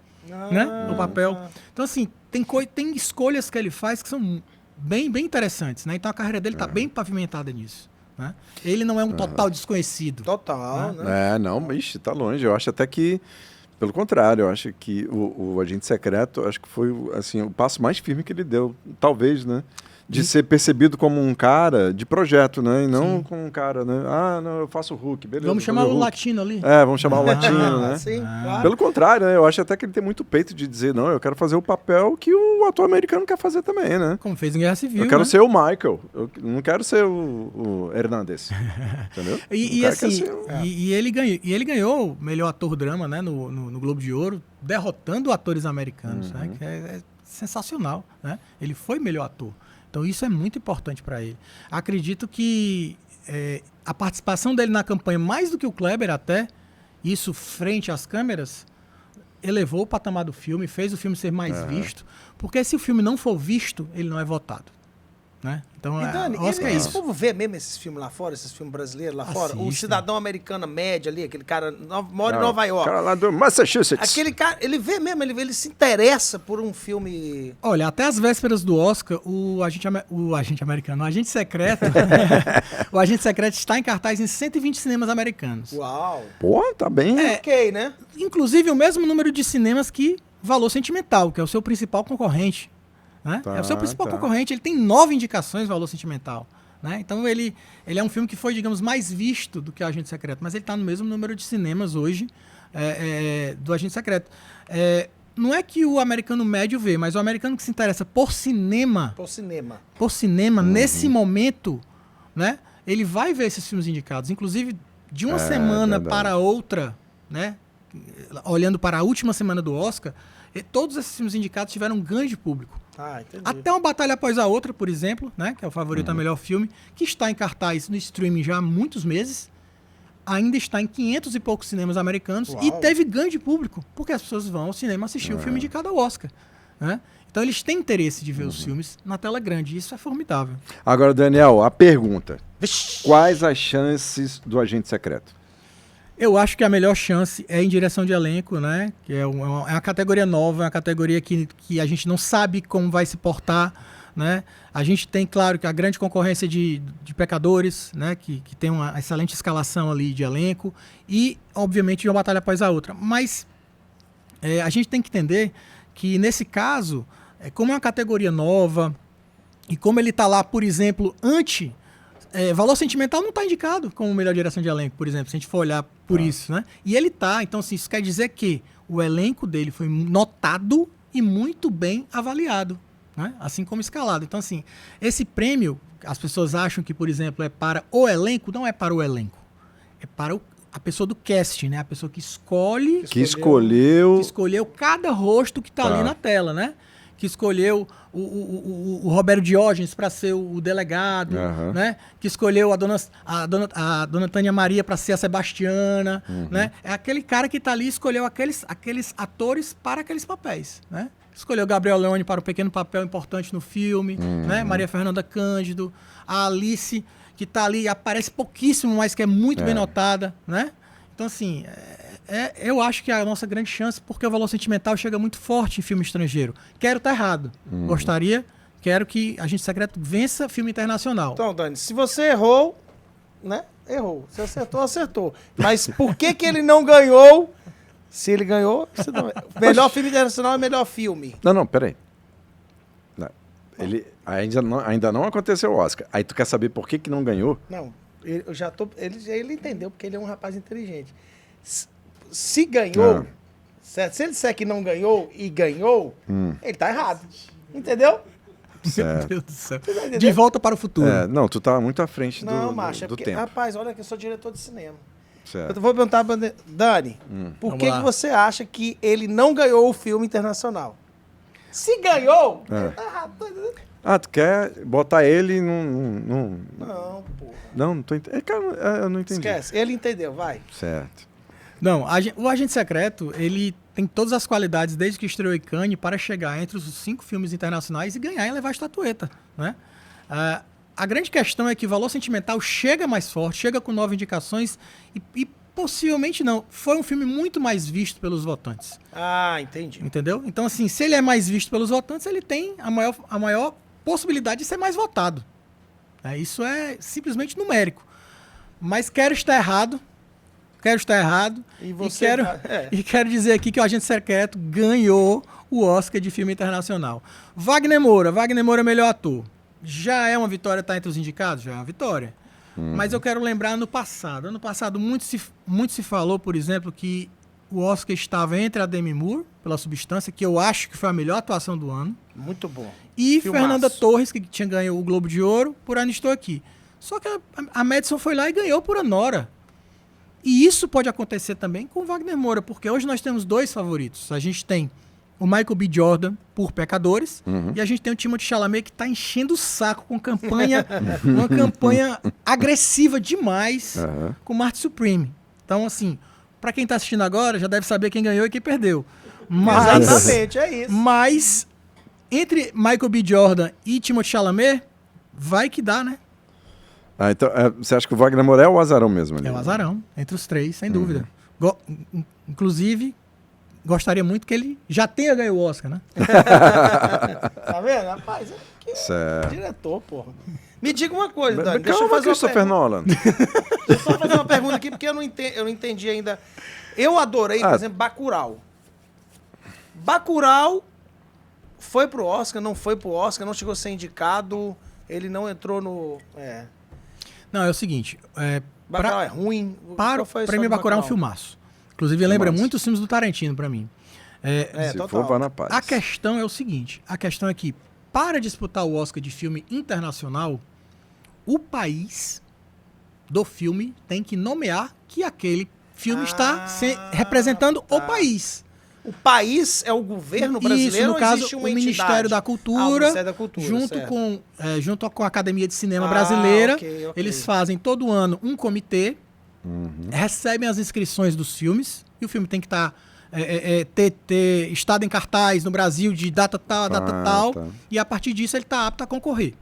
né? No papel. Então, assim, tem escolhas que ele faz que são bem interessantes, né? Então a carreira dele está bem pavimentada nisso. Né? Ele não é um total desconhecido. Total, né? Não, ixi, tá longe. Eu acho até que, pelo contrário, eu acho que o Agente Secreto, acho que foi assim, o passo mais firme que ele deu, talvez, né? de ser percebido como um cara de projeto, né? E não como um cara, né? Ah, não, eu faço o Hulk, beleza. Vamos chamar o latino ali? Vamos chamar o latino, né? Sim, claro. Pelo contrário, né? Eu acho até que ele tem muito peito de dizer, não, eu quero fazer o papel que o ator americano quer fazer também, né? Como fez em Guerra Civil, Eu quero né? ser o Michael, eu não quero ser o Hernandes, entendeu? E assim, ele ganhou o melhor ator drama, né, no Globo de Ouro, derrotando atores americanos, né? Que é sensacional, né? Ele foi melhor ator. Então isso é muito importante para ele. Acredito que a participação dele na campanha, mais do que o Kleber até, isso frente às câmeras, elevou o patamar do filme, fez o filme ser mais visto, porque se o filme não for visto, ele não é votado. Né? Então, E Dani, Oscar é esse isso. povo vê mesmo esses filmes lá fora, esses filmes brasileiros lá fora? O Assistem. cidadão americano médio ali, aquele cara mora em Nova York. O cara lá do Massachusetts. Aquele cara, ele vê mesmo, ele se interessa por um filme... Olha, até as vésperas do Oscar, o agente secreto, o agente secreto está em cartaz em 120 cinemas americanos. Uau! Pô, tá bem. Ok, né? Inclusive o mesmo número de cinemas que Valor Sentimental, que é o seu principal concorrente. Né? Tá, É o seu principal tá. concorrente, ele tem 9 indicações Valor Sentimental. Né? Então ele é um filme que foi, digamos, mais visto do que o Agente Secreto, mas ele está no mesmo número de cinemas hoje do Agente Secreto. Não é que o americano médio vê, mas o americano que se interessa por cinema, nesse momento, né, ele vai ver esses filmes indicados. Inclusive, de uma semana verdade. para outra, né, olhando para a última semana do Oscar, todos esses filmes indicados tiveram um ganho de público. Ah, entendi. Até Uma Batalha Após a Outra, por exemplo, né, que é o favorito a melhor filme, que está em cartaz no streaming já há muitos meses, ainda está em 500 e poucos cinemas americanos. Uau. E teve ganho de público, porque as pessoas vão ao cinema assistir o filme de cada Oscar. Né? Então eles têm interesse de ver os filmes na tela grande, e isso é formidável. Agora, Daniel, a pergunta. Vixe. Quais as chances do Agente Secreto? Eu acho que a melhor chance é em direção de elenco, né? Que é uma categoria nova, é uma categoria que a gente não sabe como vai se portar, né? A gente tem, claro, que a grande concorrência de Pecadores, né? Que tem uma excelente escalação ali de elenco e, obviamente, de Uma Batalha Após a Outra. Mas a gente tem que entender que, nesse caso, como é uma categoria nova e como ele está lá, por exemplo, Valor Sentimental não está indicado como melhor direção de elenco, por exemplo, se a gente for olhar por isso, né? E ele tá, então assim, isso quer dizer que o elenco dele foi notado e muito bem avaliado, né? Assim como escalado. Então assim, esse prêmio, as pessoas acham que, por exemplo, é para o elenco, não é para o elenco, é para a pessoa do casting, né? A pessoa que escolheu cada rosto que tá ali na tela, né? Que escolheu o Roberto Diógenes para ser o delegado, né? Que escolheu a dona Tânia Maria para ser a Sebastiana, né? É aquele cara que tá ali e escolheu aqueles atores para aqueles papéis, né? Escolheu Gabriel Leone para um pequeno papel importante no filme, né? Maria Fernanda Cândido, a Alice, que tá ali, aparece pouquíssimo, mas que é muito bem notada, né? Então, assim, eu acho que é a nossa grande chance, porque o Valor Sentimental chega muito forte em filme estrangeiro. Quero estar errado. Quero que Agente Secreto vença filme internacional. Então, Dani, se você errou, né? Errou. Se acertou, acertou. Mas por que ele não ganhou? Se ele ganhou, melhor filme internacional é melhor filme. Não, peraí. Não, ele ainda não aconteceu o Oscar. Aí tu quer saber por que não ganhou? Não, ele entendeu, porque ele é um rapaz inteligente. Se ganhou, certo? Se ele disser que não ganhou e ganhou, ele tá errado. Entendeu? Meu Deus do céu. De Volta para o Futuro. Não, tu tá muito à frente Não, macho, do porque, tempo. rapaz, olha que eu sou diretor de cinema. Certo. Eu vou perguntar pra Dani, por que você acha que ele não ganhou o filme internacional? Se ganhou, ele tá errado. Tu quer botar ele num... Não, porra. Não tô entendendo. Cara, eu não entendi. Esquece, ele entendeu, vai. Certo. Não, o Agente Secreto, ele tem todas as qualidades desde que estreou em Cannes para chegar entre os 5 filmes internacionais e ganhar e levar a estatueta, né? A grande questão é que o Valor Sentimental chega mais forte, chega com 9 indicações e possivelmente não. Foi um filme muito mais visto pelos votantes. Ah, entendi. Entendeu? Então, assim, se ele é mais visto pelos votantes, ele tem a maior possibilidade de ser mais votado. Isso é simplesmente numérico. Mas quero estar errado. E quero dizer aqui que o Agente Secreto ganhou o Oscar de filme internacional. Wagner Moura é melhor ator. já é uma vitória estar entre os indicados? Já é uma vitória. Mas eu quero lembrar no passado. Ano passado, muito se falou, por exemplo, que o Oscar estava entre a Demi Moore, pela Substância, que eu acho que foi a melhor atuação do ano, Muito bom. e Filmaço. Fernanda Torres, que tinha ganho o Globo de Ouro, por Ainda Estou Aqui. Só que a Madison foi lá e ganhou por Anora. E isso pode acontecer também com o Wagner Moura, porque hoje nós temos 2 favoritos. A gente tem o Michael B. Jordan por Pecadores, e a gente tem o Timothée Chalamet, que está enchendo o saco com campanha, uma campanha agressiva demais com Marty Supreme. Então, assim, para quem está assistindo agora, já deve saber quem ganhou e quem perdeu. Exatamente, é isso. Mas entre Michael B. Jordan e Timothée Chalamet, vai que dá, né? Então, você acha que o Wagner Moura é o azarão mesmo? Ali? É o azarão, entre os 3, sem dúvida. Inclusive, gostaria muito que ele já tenha ganho o Oscar, né? Tá vendo? Rapaz, Certo. diretor, porra. Me diga uma coisa, Dani. Deixa eu Calma, fazer uma Christopher pergunta. Nolan. Deixa eu só fazer uma pergunta aqui, porque eu não entendi ainda. Eu adorei, por exemplo, Bacurau. Bacurau foi pro Oscar, não foi pro Oscar, não chegou a ser indicado, ele não entrou no... Não, é o seguinte, Bacurau é ruim. para o Prêmio Bacurau é um filmaço. Inclusive, lembra muito os filmes do Tarantino pra mim. Se total. for, vá na paz. A questão é o seguinte, a questão é que, para disputar o Oscar de filme internacional, o país do filme tem que nomear que aquele filme está representando o país. O país é o governo brasileiro. Isso, no ou caso, existe o uma Ministério entidade? da Ah, o Cultura, Ministério da Cultura, junto certo. com a Academia de Cinema Brasileira, ok. eles fazem todo ano um comitê, recebem as inscrições dos filmes, e o filme tem que ter estado em cartaz no Brasil de data tal, data tal, tá. e a partir disso ele está apto a concorrer.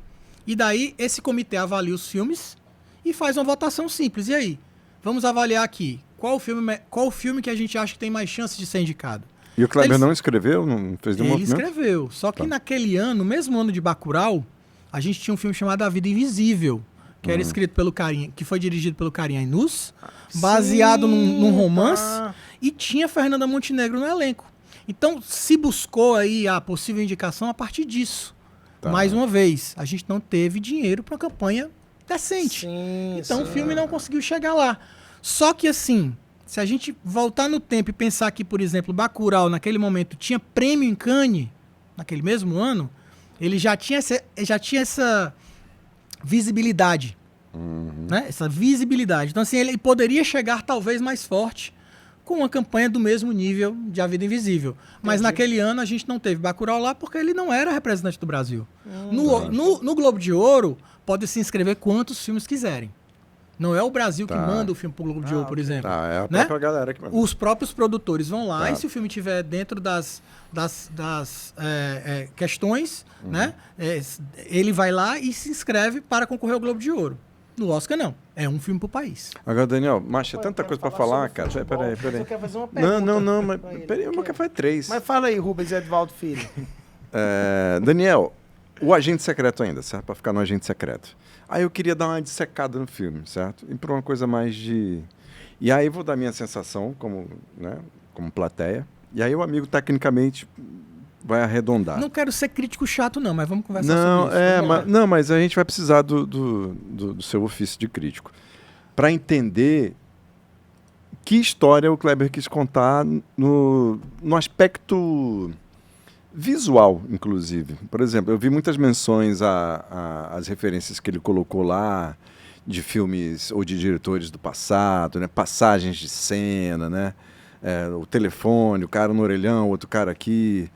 E daí esse comitê avalia os filmes e faz uma votação simples. E aí? Vamos avaliar aqui. Qual o filme que a gente acha que tem mais chance de ser indicado? E o Kleber Eles- não escreveu? Não fez nenhum Ele movimento? escreveu. Só que naquele ano, no mesmo ano de Bacurau, a gente tinha um filme chamado A Vida Invisível, que era escrito pelo carinha, que foi dirigido pelo Karim Ainus, baseado num romance, e tinha Fernanda Montenegro no elenco. Então, se buscou aí a possível indicação a partir disso. Tá. Mais uma vez, a gente não teve dinheiro para uma campanha decente. Sim, Então o filme não conseguiu chegar lá. Só que assim, se a gente voltar no tempo e pensar que, por exemplo, Bacurau naquele momento tinha prêmio em Cannes, naquele mesmo ano, ele já tinha essa visibilidade. Né? Essa visibilidade. Então assim, ele poderia chegar talvez mais forte com uma campanha do mesmo nível de A Vida Invisível. Mas naquele ano a gente não teve Bacurau lá porque ele não era representante do Brasil. No Globo de Ouro, pode se inscrever quantos filmes quiserem. Não é o Brasil que manda o filme pro Globo de Ouro, por exemplo. É a né? própria galera que manda. Os próprios produtores vão lá Tá. e se o filme estiver dentro das questões, né? Ele vai lá e se inscreve para concorrer ao Globo de Ouro. No Oscar, não. É um filme pro país. Agora, Daniel, macho, é tanta coisa pra falar, cara. Peraí. Eu quero fazer uma pergunta. Não, mas pra ele. peraí, o café é 3. Mas fala aí, Rubens Edvaldo Filho. Daniel, o agente secreto ainda, certo? Pra ficar no agente secreto. Aí eu queria dar uma dissecada no filme, certo? E pra uma coisa mais de... E aí vou dar minha sensação como plateia. E aí o amigo, tecnicamente, vai arredondar. Não quero ser crítico chato, não, mas vamos conversar sobre isso. Vamos lá. Mas a gente vai precisar do seu ofício de crítico. Para entender que história o Kleber quis contar no aspecto visual, inclusive. Por exemplo, eu vi muitas menções às referências que ele colocou lá, de filmes ou de diretores do passado, né? Passagens de cena, né? O telefone, o cara no orelhão, outro cara aqui,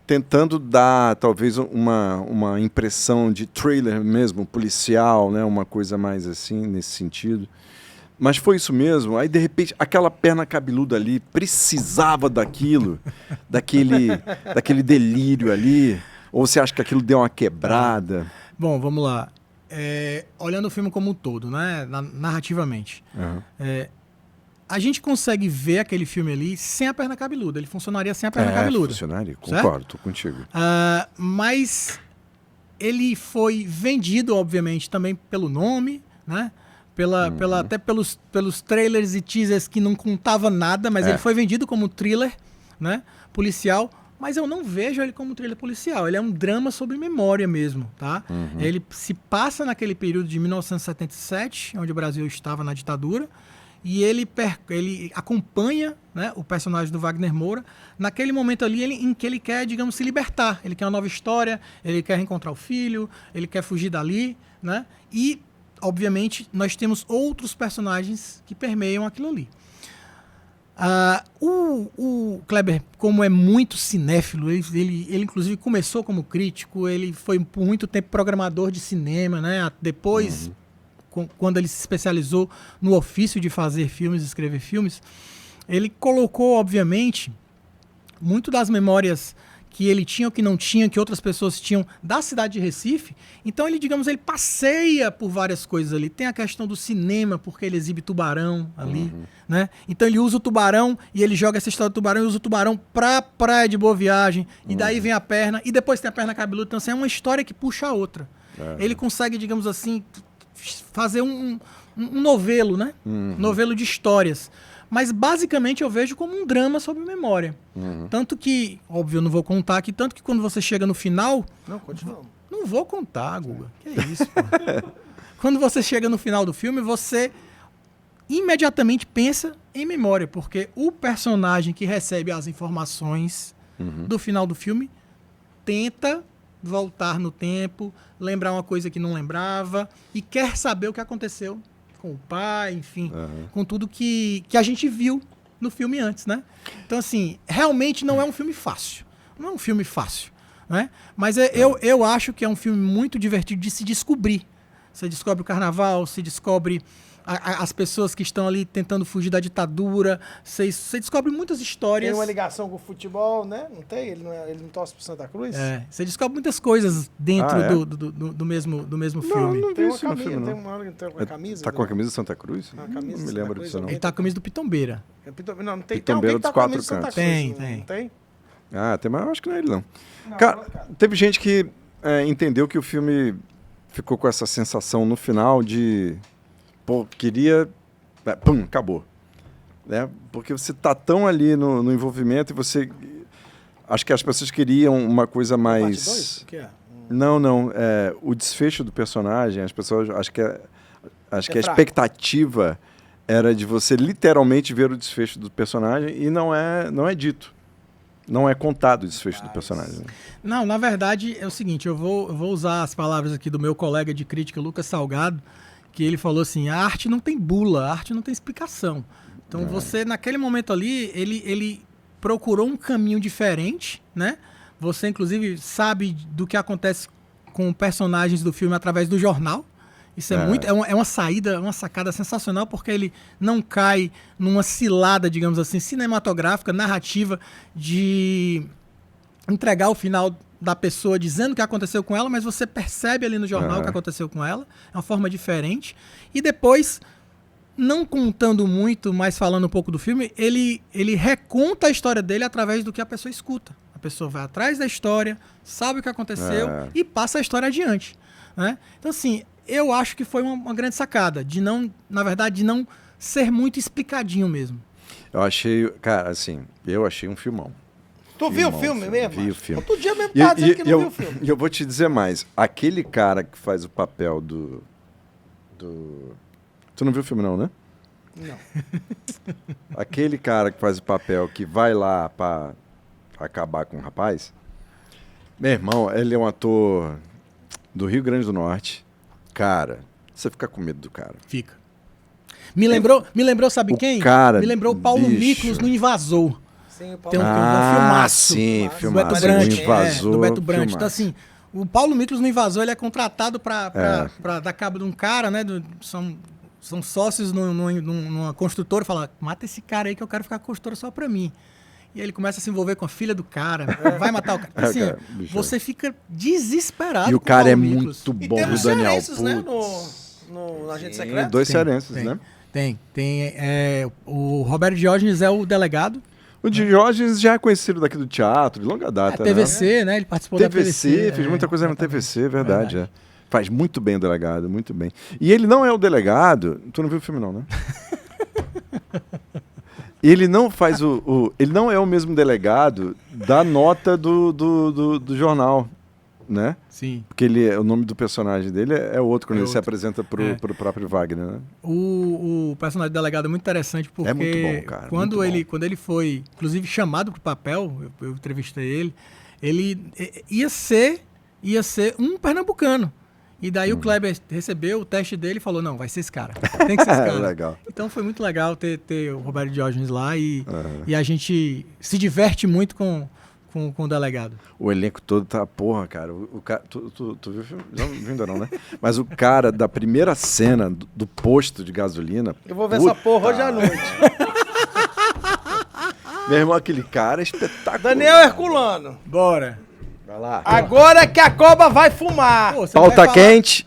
tentando dar talvez uma impressão de thriller mesmo, policial, né? Uma coisa mais assim, nesse sentido. Mas foi isso mesmo. Aí, de repente, aquela perna cabeluda ali precisava daquilo, daquele delírio ali? Ou você acha que aquilo deu uma quebrada? Bom, vamos lá. Olhando o filme como um todo, né? Narrativamente. A gente consegue ver aquele filme ali sem a perna cabeluda. Ele funcionaria sem a perna cabeluda. Funcionaria, Certo? concordo, tô contigo. Mas ele foi vendido, obviamente, também pelo nome, né? Até pelos trailers e teasers que não contava nada, mas ele foi vendido como thriller, né? Policial, mas eu não vejo ele como um thriller policial. Ele é um drama sobre memória mesmo, tá? Ele se passa naquele período de 1977, onde o Brasil estava na ditadura, e ele acompanha, né, o personagem do Wagner Moura naquele momento ali em que ele quer, digamos, se libertar. Ele quer uma nova história, ele quer reencontrar o filho, ele quer fugir dali, né? E, obviamente, nós temos outros personagens que permeiam aquilo ali. O Kleber, como é muito cinéfilo, ele inclusive começou como crítico, ele foi por muito tempo programador de cinema, né? Depois, quando ele se especializou no ofício de fazer filmes, escrever filmes, ele colocou, obviamente, muito das memórias que ele tinha ou que não tinha, que outras pessoas tinham da cidade de Recife. Então ele, digamos, ele passeia por várias coisas ali. Tem a questão do cinema, porque ele exibe Tubarão ali, né? Então ele usa o Tubarão e ele joga essa história do Tubarão e usa o Tubarão pra Praia de Boa Viagem. E daí vem a perna, e depois tem a perna cabeluda. Então assim, é uma história que puxa a outra. Ele consegue, digamos assim, fazer um novelo, né? Novelo de histórias. Mas basicamente eu vejo como um drama sobre memória. Tanto que, óbvio, eu não vou contar aqui, tanto que quando você chega no final... Não, continua. Não vou contar, Guga. Que é isso, pô. Quando você chega no final do filme, você imediatamente pensa em memória, porque o personagem que recebe as informações do final do filme tenta voltar no tempo, lembrar uma coisa que não lembrava e quer saber o que aconteceu com o pai, enfim, com tudo que a gente viu no filme antes, né? Então, assim, realmente não é um filme fácil. Não é um filme fácil, né? Mas eu acho que é um filme muito divertido de se descobrir. Você descobre o carnaval, se descobre as pessoas que estão ali tentando fugir da ditadura, você descobre muitas histórias. Tem uma ligação com o futebol, né? Não tem? Ele não torce pro Santa Cruz? Você descobre muitas coisas dentro do mesmo filme. Não vi Tem uma isso no filme, camisa, tem não. uma hora que tem uma camisa. Tá com a camisa do Santa Cruz? A camisa Não me do lembro Santa disso, Cruz, não. Ele tá com a camisa do Pitombeira. Não, tem Pitombeira alguém que tá dos com a quatro camisa do Santa cantos. Cruz. Tem, não tem. Tem? Tem, mas eu acho que não é ele, não. Não, Cara, cara. teve gente que entendeu que o filme ficou com essa sensação no final de... Pô, queria... Pum, acabou. Né? Porque você tá tão ali no envolvimento e você... Acho que as pessoas queriam uma coisa Parte mais... 2? O que é? Não. O desfecho do personagem, as pessoas... Acho que a fraco. expectativa era de você literalmente ver o desfecho do personagem e não é dito. Não é contado o desfecho do personagem. Não, na verdade é o seguinte, eu vou usar as palavras aqui do meu colega de crítica, Lucas Salgado, que ele falou assim, a arte não tem bula, a arte não tem explicação. Então você, naquele momento ali, ele procurou um caminho diferente, né? Você, inclusive, sabe do que acontece com personagens do filme através do jornal. Isso é uma saída, uma sacada sensacional, porque ele não cai numa cilada, digamos assim, cinematográfica, narrativa, de entregar o final da pessoa dizendo o que aconteceu com ela, mas você percebe ali no jornal o que aconteceu com ela. É uma forma diferente. E depois, não contando muito, mas falando um pouco do filme, ele reconta a história dele através do que a pessoa escuta. A pessoa vai atrás da história, sabe o que aconteceu e passa a história adiante, né? Então, assim, eu acho que foi uma grande sacada, de não ser muito explicadinho mesmo. Eu achei, cara, assim, um filmão. Tu viu o filme mesmo? Vi o filme. Outro dia mesmo tava dizendo que não viu o filme. E eu vou te dizer mais. Aquele cara que faz o papel do... Tu não viu o filme não, né? Não. Aquele cara que faz o papel que vai lá pra acabar com o rapaz... Meu irmão, ele é um ator do Rio Grande do Norte. Cara, você fica com medo do cara. Fica. Me lembrou, sabe quem? Cara, me lembrou o Paulo bicho. Miklos no Invasor. Sim, o Paulo. Tem um filmaço. Sim, Do filmaço. Do Beto Brant, O Invasor, do Beto Brant. filmaço. Então, assim, o Paulo Miklos no Invasor, ele é contratado pra dar cabo de um cara, né? São sócios numa construtora, fala, mata esse cara aí que eu quero ficar com a construtora só pra mim. E aí ele começa a se envolver com a filha do cara, vai matar o cara. Assim, cara, bicho. você fica desesperado E o com cara é Paulo Miklos. muito E bom, tem o os Daniel. cearenses, né? Putz. No Agente Tem Secreto. dois Tem, cearenses, tem. né? Tem. O Roberto Diógenes é o delegado. O Diógenes já é conhecido daqui do teatro, de longa data, TVC, né? Ele participou da TVC. fez muita coisa na TVC, verdade. É. Faz muito bem o delegado, muito bem. E ele não é o delegado... Tu não viu o filme não, né? Ele não faz ele não é o mesmo delegado da nota do jornal, né? Sim. Porque o nome do personagem dele é outro quando ele se apresenta pro próprio Wagner, né? O personagem do delegado é muito interessante porque é muito bom, cara, quando ele foi, inclusive, chamado pro papel, eu entrevistei ele ia ser um pernambucano. E daí o Kleber recebeu o teste dele e falou, não, vai ser esse cara. Tem que ser esse cara. Legal. Então foi muito legal ter o Roberto Diógenes lá e a gente se diverte muito com o delegado. O elenco todo tá, porra, cara. O cara tu viu o filme? Não viu ainda não, né? Mas o cara da primeira cena do posto de gasolina... Eu vou ver essa porra hoje à noite. Meu irmão, aquele cara é espetacular. Daniel Herculano. Bora. Vai lá. Agora que a cobra vai fumar. Pô, você Pauta vai falar- quente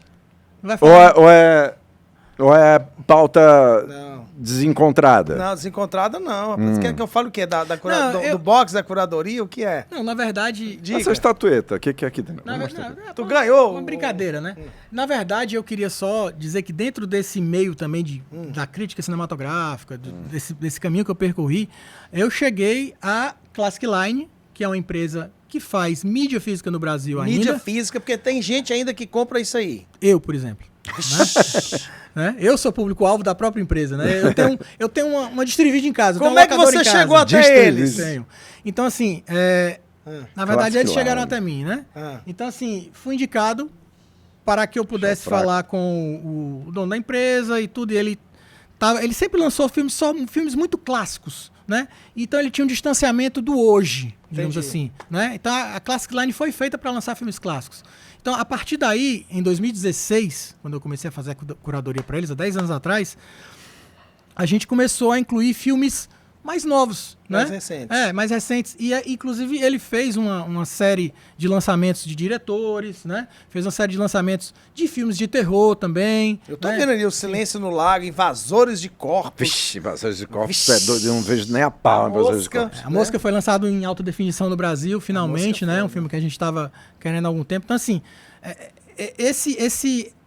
vai falar- ou é pauta Não. desencontrada? Não, desencontrada não. Rapaz. Quer que eu fale o quê? Não, Do box, da curadoria? O que é? Não, na verdade... Essa estatueta, o que é aqui dentro? Na Vou mostrar verdade, aqui. Tu ganhou? Uma brincadeira, né? Na verdade, eu queria só dizer que dentro desse meio também da crítica cinematográfica, desse caminho que eu percorri, eu cheguei à Classic Line, que é uma empresa que faz mídia física no Brasil Mídia ainda. física, porque tem gente ainda que compra isso aí. Eu, por exemplo. Né? Eu sou público-alvo da própria empresa, né? Eu tenho uma distribuidora em casa. eu tenho Como um é que locador você em casa. chegou até Distribuidor. eles? Tenho. Então, assim, na verdade, Classic eles chegaram Line. até mim, né? Ah. Então, assim, fui indicado para que eu pudesse Fraco. falar com o dono da empresa e tudo. E ele sempre lançou filmes muito clássicos, né? Então, ele tinha um distanciamento do hoje, digamos Entendi. assim, né? Então, a Classic Line foi feita para lançar filmes clássicos. Então, a partir daí, em 2016, quando eu comecei a fazer a curadoria para eles, há 10 anos atrás, a gente começou a incluir filmes mais novos, Mais né? recentes. Mais recentes. E, inclusive, ele fez uma série de lançamentos de diretores, né? Fez uma série de lançamentos de filmes de terror também. Eu tô né? vendo ali o Silêncio no Lago, Invasores de Corpos. Vixe, Invasores de Corpos, Vixe. é doido, eu não vejo nem a pau A Invasores de Mosca. Corpos. A Mosca foi lançado em alta definição no Brasil, finalmente, Mosca né? foi, Um filme que a gente estava querendo há algum tempo. Então, assim,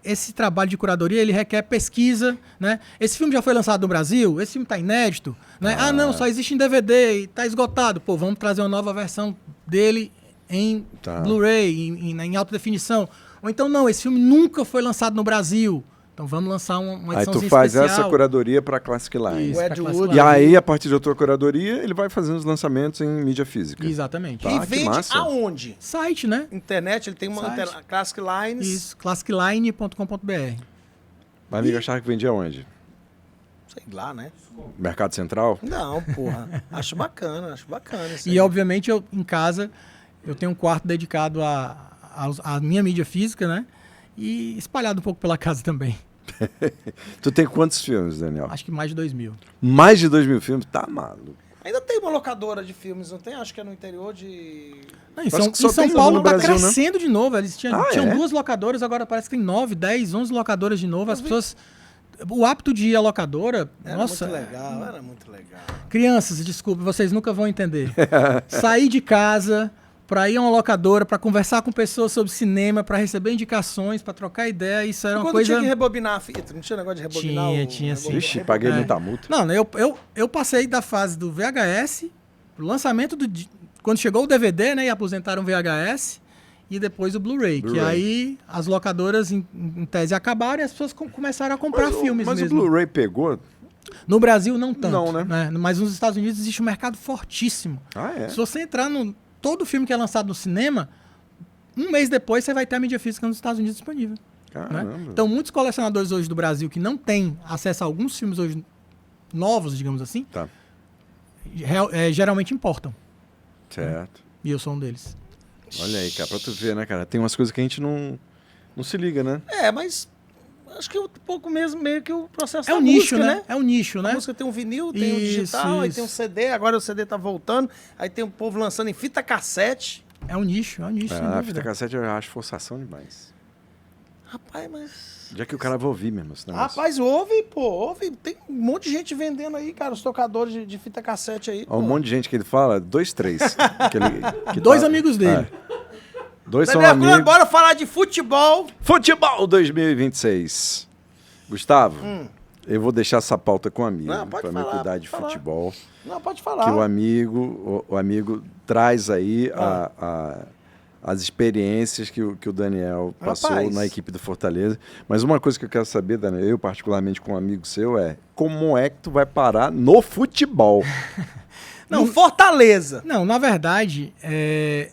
esse trabalho de curadoria, ele requer pesquisa, né? Esse filme já foi lançado no Brasil? Esse filme está inédito? Né? Ah, não, só existe em DVD e está esgotado. Pô, vamos trazer uma nova versão dele em Tá. Blu-ray, em alta definição. Ou então, não, esse filme nunca foi lançado no Brasil. Então vamos lançar uma Aí ediçãozinha tu faz especial. essa curadoria para Classic Line. Isso, O pra Ed Classic Wood. E Line. aí, a partir da tua curadoria, ele vai fazendo os lançamentos em mídia física. Exatamente. Tá. E que vende massa. aonde? Site, né? Internet, ele tem uma Site. Classic Lines. Isso, classicline.com.br. Mas amigo, achava que vendia onde? Sei lá, né? Mercado Central? Não, porra. Acho bacana isso E, aí. obviamente, eu, em casa, eu tenho um quarto dedicado à minha mídia física, né? E espalhado um pouco pela casa também. Tu tem quantos filmes, Daniel? Acho que mais de 2.000. Mais de 2.000 filmes? Tá maluco. Ainda tem uma locadora de filmes, não tem? Acho que é no interior de... Não, em Acho São, que só em São tem uma Paulo no tá Brasil, né? crescendo de novo. Eles tinham Ah, é? 2 locadoras, agora parece que tem 9, 10, 11 locadoras de novo. As pessoas... O hábito de ir à locadora... Era nossa, muito legal, era muito legal. crianças, desculpe, vocês nunca vão entender. Sair de casa para ir a uma locadora, para conversar com pessoas sobre cinema, para receber indicações, para trocar ideia, isso era E uma quando coisa... tinha que rebobinar a fita, não tinha negócio de rebobinar? Tinha, sim. Ixi, paguei muita multa. Não, eu passei da fase do VHS, pro lançamento quando chegou o DVD, né, e aposentaram o VHS, e depois o Blu-ray, que Blu-ray. aí as locadoras, em tese, acabaram e as pessoas começaram a comprar filmes Mas mesmo. o Blu-ray pegou? No Brasil, não tanto. Não, né? Mas nos Estados Unidos existe um mercado fortíssimo. Ah, é? Se você entrar todo filme que é lançado no cinema, um mês depois você vai ter a mídia física nos Estados Unidos disponível. Né? Caramba. Então, muitos colecionadores hoje do Brasil que não têm acesso a alguns filmes hoje novos, digamos assim, Tá, geralmente importam. certo. E eu sou um deles. Olha aí, cara, pra tu ver, né, cara? Tem umas coisas que a gente não se liga, né? É, mas acho que é um pouco mesmo, meio que o processo É da um nicho, música, né? É um nicho, A né? música tem um vinil, tem um Isso, digital, aí isso. tem um CD, agora o CD tá voltando, aí tem o povo lançando em fita cassete. É um nicho, sem Ah, dúvida. fita cassete eu acho forçação demais. Rapaz, mas... Já que o cara vai ouvir mesmo esse negócio. Rapaz, ouve. Tem um monte de gente vendendo aí, cara, os tocadores de fita cassete aí. Ó, um pô. monte de gente que ele fala, 2, 3. que 2 tá- amigos dele. É. 2 são Daniel Herculano, amigos. bora falar de futebol. Futebol 2026. Gustavo, Eu vou deixar essa pauta com o amigo, Não, pode para me falar, cuidar de pode falar. futebol. Não, pode Que falar. o amigo traz aí as experiências que o Daniel passou Rapaz. na equipe do Fortaleza. Mas uma coisa que eu quero saber, Daniel, eu particularmente com um amigo seu, é como é que tu vai parar no futebol? No Fortaleza. Não, na verdade, é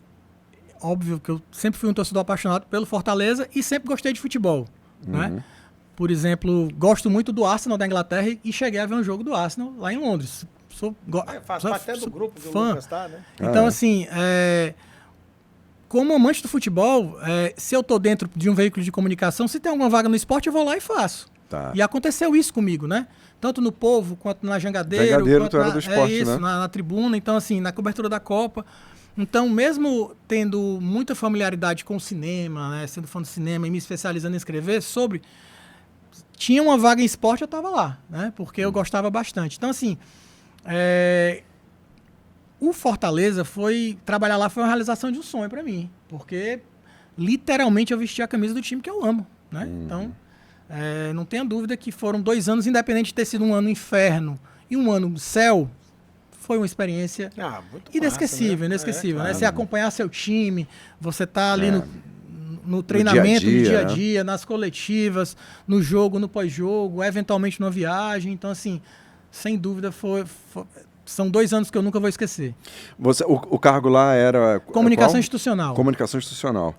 óbvio que eu sempre fui um torcedor apaixonado pelo Fortaleza e sempre gostei de futebol, né? Por exemplo, gosto muito do Arsenal da Inglaterra e cheguei a ver um jogo do Arsenal lá em Londres. Faz parte até do grupo do fã. Lucas, tá, né? Então, assim, como amante do futebol, se eu tô dentro de um veículo de comunicação, se tem alguma vaga no esporte, eu vou lá e faço. Tá. E aconteceu isso comigo, né? Tanto no Povo, quanto na Jangadeiro. Jangadeiro, quanto tu era do esporte, né? na tribuna. Então, assim, na cobertura da Copa. Então, mesmo tendo muita familiaridade com o cinema, né? Sendo fã do cinema e me especializando em escrever sobre... Tinha uma vaga em esporte, eu estava lá, né? Porque eu gostava bastante. Então, assim, o Fortaleza trabalhar lá foi uma realização de um sonho para mim. Porque, literalmente, eu vesti a camisa do time que eu amo, né? Então, não tenha dúvida que foram 2 anos, independente de ter sido um ano inferno e um ano céu, foi uma experiência Muito inesquecível, massa, inesquecível, né? Claro. Você acompanhar seu time, você tá ali no treinamento, no dia a dia, nas coletivas, no jogo, no pós-jogo, eventualmente numa viagem. Então, assim, sem dúvida, são 2 anos que eu nunca vou esquecer. O cargo lá era... Comunicação institucional. Comunicação institucional.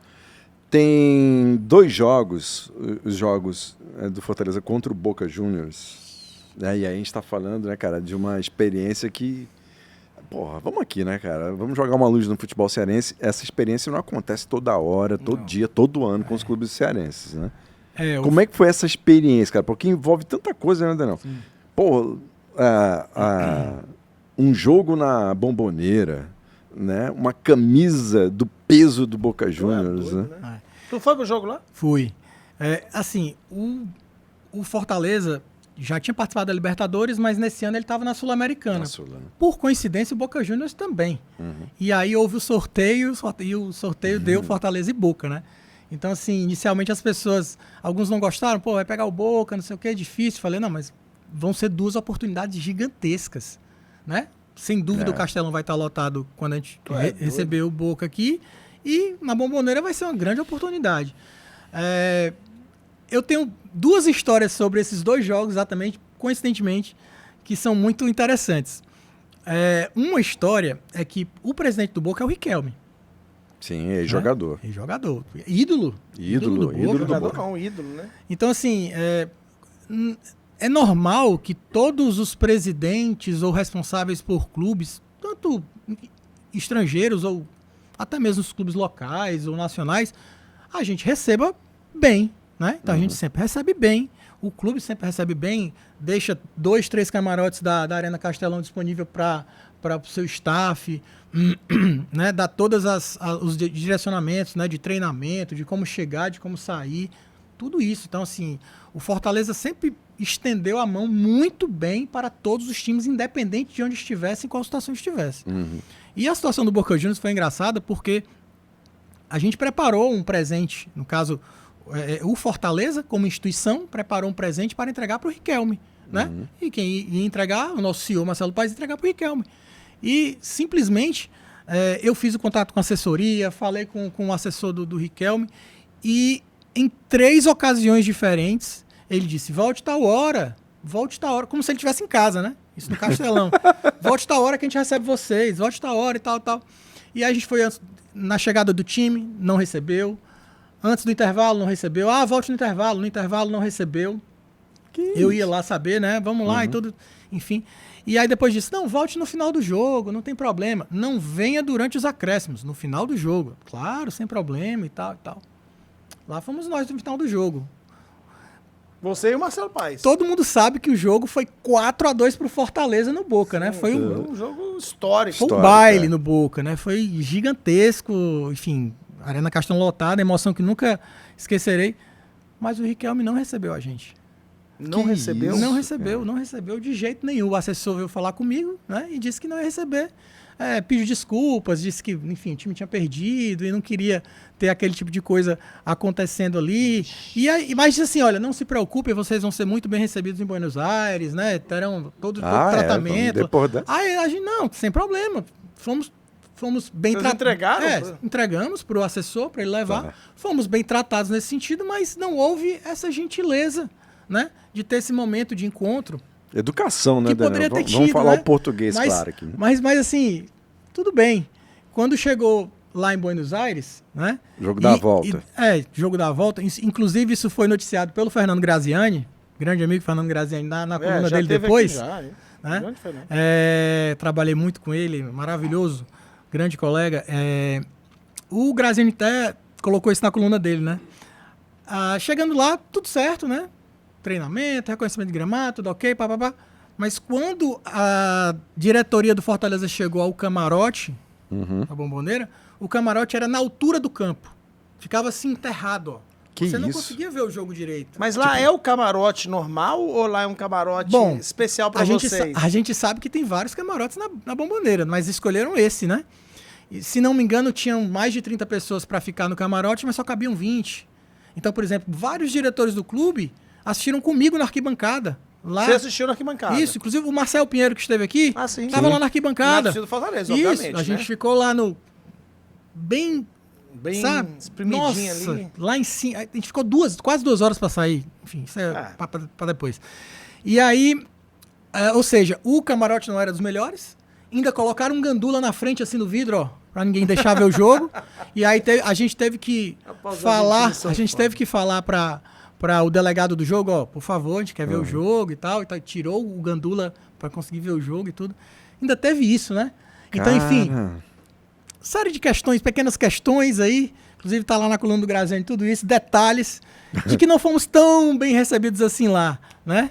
Tem 2 jogos, os jogos do Fortaleza contra o Boca Juniors. E aí a gente está falando, né, cara, de uma experiência que... Porra, vamos aqui, né, cara? Vamos jogar uma luz no futebol cearense. Essa experiência não acontece toda hora, todo dia, todo ano com os clubes cearenses, né? Como é que foi essa experiência, cara? Porque envolve tanta coisa, né, Daniel? Pô, um jogo na Bomboneira, né? Uma camisa do peso do Boca Juniors, doido, né? Tu foi pro jogo lá? Fui. Assim, o Fortaleza já tinha participado da Libertadores, mas nesse ano ele estava na Sul-Americana. Por coincidência, o Boca Juniors também. E aí houve o sorteio, e o sorteio deu Fortaleza e Boca, né? Então, assim, inicialmente as pessoas, alguns não gostaram, pô, vai pegar o Boca, não sei o que, é difícil. Falei, não, mas vão ser 2 oportunidades gigantescas, né? Sem dúvida o Castelão vai estar lotado quando a gente receber o Boca aqui, e na Bomboneira vai ser uma grande oportunidade. Eu tenho 2 histórias sobre esses 2 jogos, exatamente, coincidentemente, que são muito interessantes. Uma história é que o presidente do Boca é o Riquelme. Sim, ex-jogador. Ex-jogador. Ídolo do Boca. Jogador não, ídolo, né? Então, assim, é normal que todos os presidentes ou responsáveis por clubes, tanto estrangeiros ou até mesmo os clubes locais ou nacionais, a gente receba bem, né? Então a gente sempre recebe bem, o clube sempre recebe bem, deixa 2, 3 camarotes da Arena Castelão disponível para o seu staff, né? Dá todos os direcionamentos, né? De treinamento, de como chegar, de como sair, tudo isso. Então, assim, o Fortaleza sempre estendeu a mão muito bem para todos os times, independente de onde estivessem, em qual situação estivesse. E a situação do Boca Juniors foi engraçada porque a gente preparou um presente, no caso, o Fortaleza, como instituição, preparou um presente para entregar para o Riquelme, né? E quem ia entregar, o nosso CEO, Marcelo Paes, ia entregar para o Riquelme. E, simplesmente, eu fiz o contato com a assessoria, falei com o assessor do Riquelme, e em 3 ocasiões diferentes, ele disse, volte tal hora, como se ele estivesse em casa, né? Isso no Castelão. Volte tal hora que a gente recebe vocês, volte tal hora e tal. E aí a gente foi na chegada do time, não recebeu. Antes do intervalo, não recebeu. Volte no intervalo não recebeu. Eu ia lá saber, né? Vamos lá e tudo, enfim. E aí depois disse, não, volte no final do jogo, não tem problema. Não venha durante os acréscimos, no final do jogo. Claro, sem problema e tal. Lá fomos nós no final do jogo. Você e o Marcelo Paes. Todo mundo sabe que o jogo foi 4-2 pro Fortaleza no Boca, né? Foi um jogo histórico. Foi um baile no Boca, né? Foi gigantesco, enfim, Arena Castelão lotada, emoção que nunca esquecerei. Mas o Riquelme não recebeu a gente. Não Que recebeu? isso? Não recebeu de jeito nenhum. O assessor veio falar comigo, né? E disse que não ia receber. Pediu desculpas, disse que, enfim, o time tinha perdido e não queria ter aquele tipo de coisa acontecendo ali. Mas disse assim, olha, não se preocupem, vocês vão ser muito bem recebidos em Buenos Aires, né? Terão todo tratamento. Depois dessa. Aí a gente, não, sem problema. Fomos bem Vocês entregaram? Entregamos para o assessor, para ele levar. Tá. Fomos bem tratados nesse sentido, mas não houve essa gentileza, né? De ter esse momento de encontro. Educação, né, Que Daniel? poderia ter Vamos tido, falar né? o português, claro. Aqui. Mas assim, tudo bem. Quando chegou lá em Buenos Aires, né? Jogo da volta. Jogo da volta. Inclusive, isso foi noticiado pelo Fernando Graziani, grande amigo Fernando Graziani, na coluna já dele teve depois. aqui já, né? Grande Fernando. Trabalhei muito com ele, maravilhoso, grande colega. O Graziani até colocou isso na coluna dele, né? Chegando lá, tudo certo, né? Treinamento, reconhecimento de gramado, tudo ok, papapá. Mas quando a diretoria do Fortaleza chegou ao camarote, a Bomboneira, o camarote era na altura do campo. Ficava assim enterrado, ó. Que Você não isso? conseguia ver o jogo direito. Mas lá é o camarote normal ou lá é um camarote especial para vocês? A gente sabe que tem vários camarotes na Bomboneira, mas escolheram esse, né? E, se não me engano, tinham mais de 30 pessoas para ficar no camarote, mas só cabiam 20. Então, por exemplo, vários diretores do clube assistiram comigo na arquibancada. Lá. Você assistiu na arquibancada? Isso, inclusive o Marcel Pinheiro que esteve aqui, sim. estava lá na arquibancada. Na torcida do Fortaleza, Isso, obviamente, a gente né? ficou lá no... Bem sabe? espremidinho Nossa, ali. lá em cima. A gente ficou quase 2 horas para sair. Enfim, isso é para depois. E aí, ou seja, o camarote não era dos melhores. Ainda colocaram um gandula na frente, assim, no vidro, ó, para ninguém deixar ver o jogo. E aí a gente teve que falar para o delegado do jogo, ó, por favor, a gente quer ver o jogo e tal. Tirou o gandula para conseguir ver o jogo e tudo. Ainda teve isso, né? Então, enfim, série de questões, pequenas questões aí, inclusive tá lá na coluna do Graziani tudo isso, detalhes de que não fomos tão bem recebidos assim lá, né?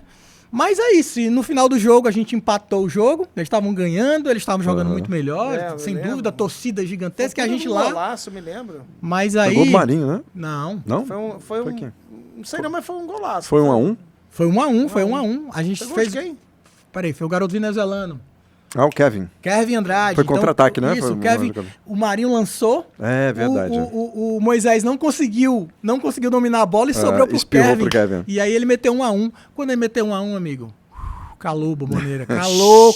Mas é isso, e no final do jogo a gente empatou o jogo, eles estavam ganhando, eles estavam jogando muito melhor, sem dúvida, torcida gigantesca, e a gente lá... Golaço, me lembro. Mas aí... Gol do Marinho, né? Não. Não? Foi um... Não sei não, mas foi um golaço. Foi 1-1? Foi 1-1, foi 1-1. A gente Foi fez... gol de quem? Peraí, foi o garoto venezuelano. O Kevin. Kevin Andrade. Foi contra-ataque, né? Isso, Foi o Kevin, o Marinho lançou. É verdade. O Moisés não conseguiu dominar a bola e sobrou pro Kevin. E aí ele meteu 1-1. Quando ele meteu 1-1, amigo, calou o Bomboneira. Calou.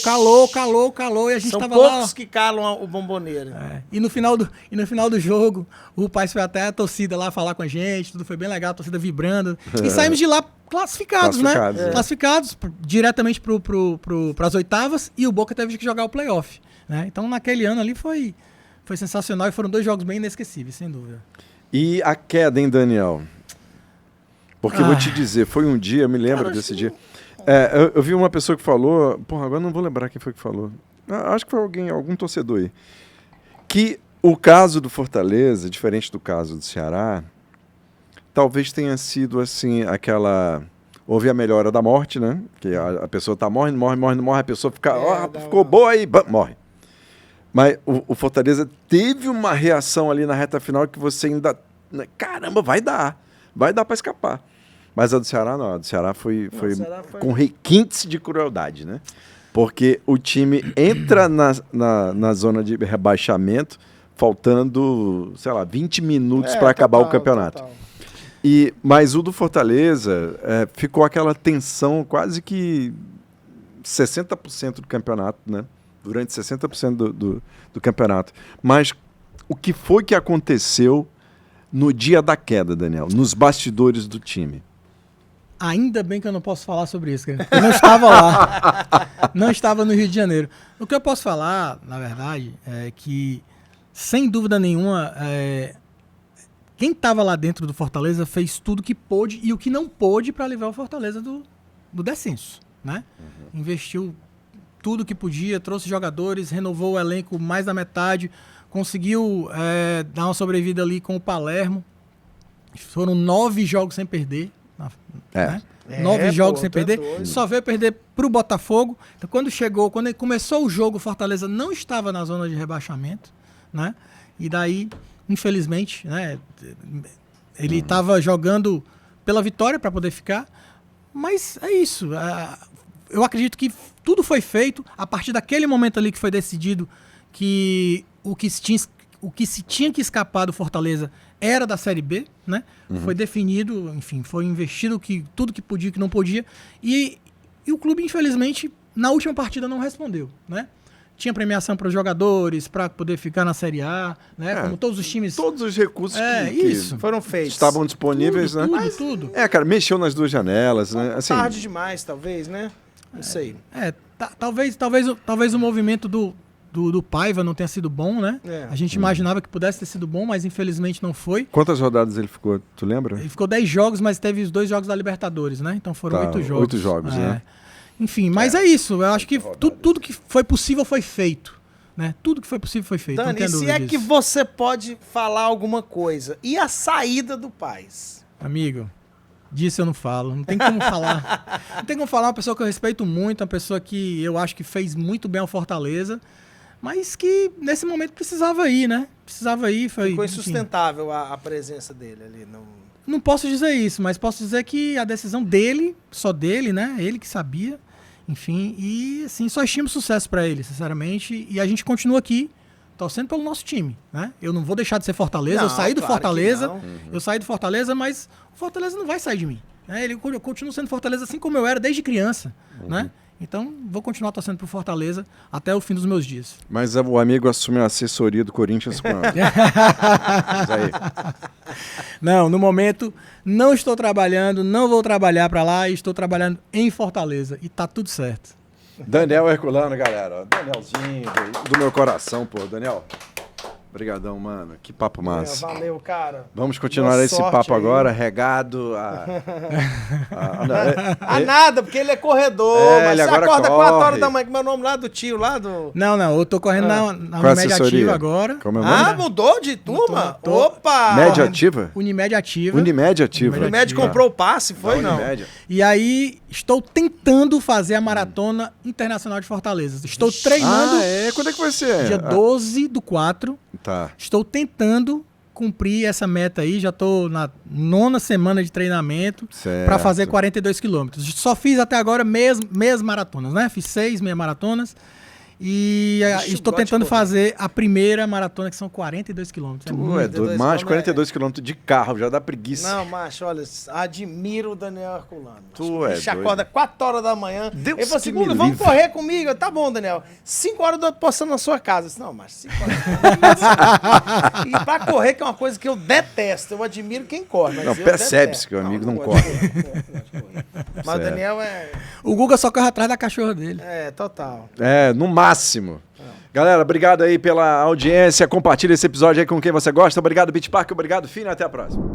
E a gente São tava poucos lá. que calam o Bomboneira. E no final do jogo, o pai foi até a torcida lá falar com a gente, tudo foi bem legal, a torcida vibrando. E saímos de lá classificados, né? Classificados diretamente para as oitavas, e o Boca teve que jogar o playoff, né? Então naquele ano ali foi sensacional e foram 2 jogos bem inesquecíveis, sem dúvida. E a queda, hein, Daniel? Porque eu vou te dizer, foi um dia, eu me lembro desse dia. Eu vi uma pessoa que falou, porra, agora não vou lembrar quem foi que falou. Acho que foi algum torcedor aí. Que o caso do Fortaleza, diferente do caso do Ceará, talvez tenha sido assim, houve a melhora da morte, né? Que a pessoa tá morre, a pessoa fica, ficou boa aí, morre. Mas o Fortaleza teve uma reação ali na reta final que você ainda, caramba, vai dar para escapar. Mas a do Ceará não, a do Ceará foi com requintes de crueldade, né? Porque o time entra na zona de rebaixamento faltando, sei lá, 20 minutos para acabar o campeonato. Total. Mas o do Fortaleza ficou aquela tensão quase que 60% do campeonato, né? Durante 60% do campeonato. Mas o que foi que aconteceu no dia da queda, Daniel? Nos bastidores do time? Ainda bem que eu não posso falar sobre isso, cara. Eu não estava lá. Não estava no Rio de Janeiro. O que eu posso falar, na verdade, é que, sem dúvida nenhuma, quem estava lá dentro do Fortaleza fez tudo que pôde e o que não pôde para livrar o Fortaleza do descenso, né? Investiu tudo que podia, trouxe jogadores, renovou o elenco mais da metade, conseguiu dar uma sobrevida ali com o Palermo. Foram 9 jogos sem perder. Né? 9 jogos sem perder. Só veio perder pro Botafogo. Então, quando começou o jogo, o Fortaleza não estava na zona de rebaixamento, né? E daí, infelizmente, né, ele estava jogando pela vitória para poder ficar, Mas é isso. Eu acredito que tudo foi feito a partir daquele momento ali que foi decidido que o que se tinha que escapar do Fortaleza era da Série B, né? Foi definido, enfim, foi investido tudo que podia e que não podia. E o clube, infelizmente, na última partida não respondeu, né? Tinha premiação para os jogadores, para poder ficar na Série A, né? Como todos os times... Todos os recursos que foram feitos. Estavam disponíveis, tudo, né? Tudo. Cara, mexeu nas duas janelas, né? Assim, tarde demais, talvez, né? Não sei. Talvez o movimento do Paiva não tenha sido bom, né? A gente imaginava que pudesse ter sido bom, mas infelizmente não foi. Quantas rodadas ele ficou, tu lembra? Ele ficou 10 jogos, mas teve os 2 jogos da Libertadores, né? Então foram 8 jogos. 8 jogos, né? Enfim, mas é isso. Eu acho que tudo que foi possível foi feito. Né? Tudo que foi possível foi feito. Dani, e se é que você pode falar alguma coisa? E a saída do Paes? Amigo, disso eu não falo. Não tem como falar. Não tem como falar. Uma pessoa que eu respeito muito, uma pessoa que eu acho que fez muito bem ao Fortaleza, mas que nesse momento precisava ir, né? Precisava ir. Ficou insustentável a presença dele ali. Não posso dizer isso, mas posso dizer que a decisão dele, só dele, né? Ele que sabia. Enfim, e assim, só estima sucesso para ele, sinceramente. E a gente continua aqui, torcendo pelo nosso time, né? Eu não vou deixar de ser Fortaleza, eu saí do Fortaleza, eu saí do Fortaleza, mas o Fortaleza não vai sair de mim. Né? Ele continua sendo Fortaleza assim como eu era desde criança, né? Então, vou continuar torcendo pro Fortaleza até o fim dos meus dias. Mas o amigo assumiu a assessoria do Corinthians com Não, no momento, não estou trabalhando, não vou trabalhar para lá e estou trabalhando em Fortaleza. E tá tudo certo. Daniel Herculano, galera. Danielzinho, do meu coração, pô. Daniel, obrigadão, mano. Que papo massa. Valeu, cara. Vamos continuar esse papo aí. Agora, regado a nada, porque ele é corredor. Mas ele você agora acorda corre. 4 horas da manhã, como é o nome lá do tio, lá do... Não, eu tô correndo na Unimed Ativa agora. Como é o nome? Mudou de turma? Opa! Unimed Ativa? Unimed Ativa. Unimed Ativa. Unimed comprou o passe, foi não? E aí, estou tentando fazer a Maratona Internacional de Fortaleza. Estou treinando... Quando é que vai ser? Dia 12/4. Tá. Estou tentando cumprir essa meta aí, já estou na 9ª semana de treinamento para fazer 42 quilômetros. Só fiz até agora meias maratonas, né? Fiz 6 meia maratonas e estou tentando fazer a primeira maratona, que são 42 quilômetros. Mais 42 quilômetros de carro, já dá preguiça. Não, macho, olha, admiro o Daniel Herculano. Ele acorda 4 horas da manhã. Deus, ele falou assim, vamos correr comigo. Tá bom, Daniel. 5 horas eu tô postando na sua casa. Eu disse, não, macho, 5 horas. E pra correr, que é uma coisa que eu detesto. Eu admiro quem corre. Não, percebe-se que o amigo não corre. Mas o Daniel é... O Guga só corre atrás da cachorra dele. Total. No máximo. Galera, obrigado aí pela audiência. Compartilha esse episódio aí com quem você gosta. Obrigado, Beach Park. Obrigado, Fini. Até a próxima.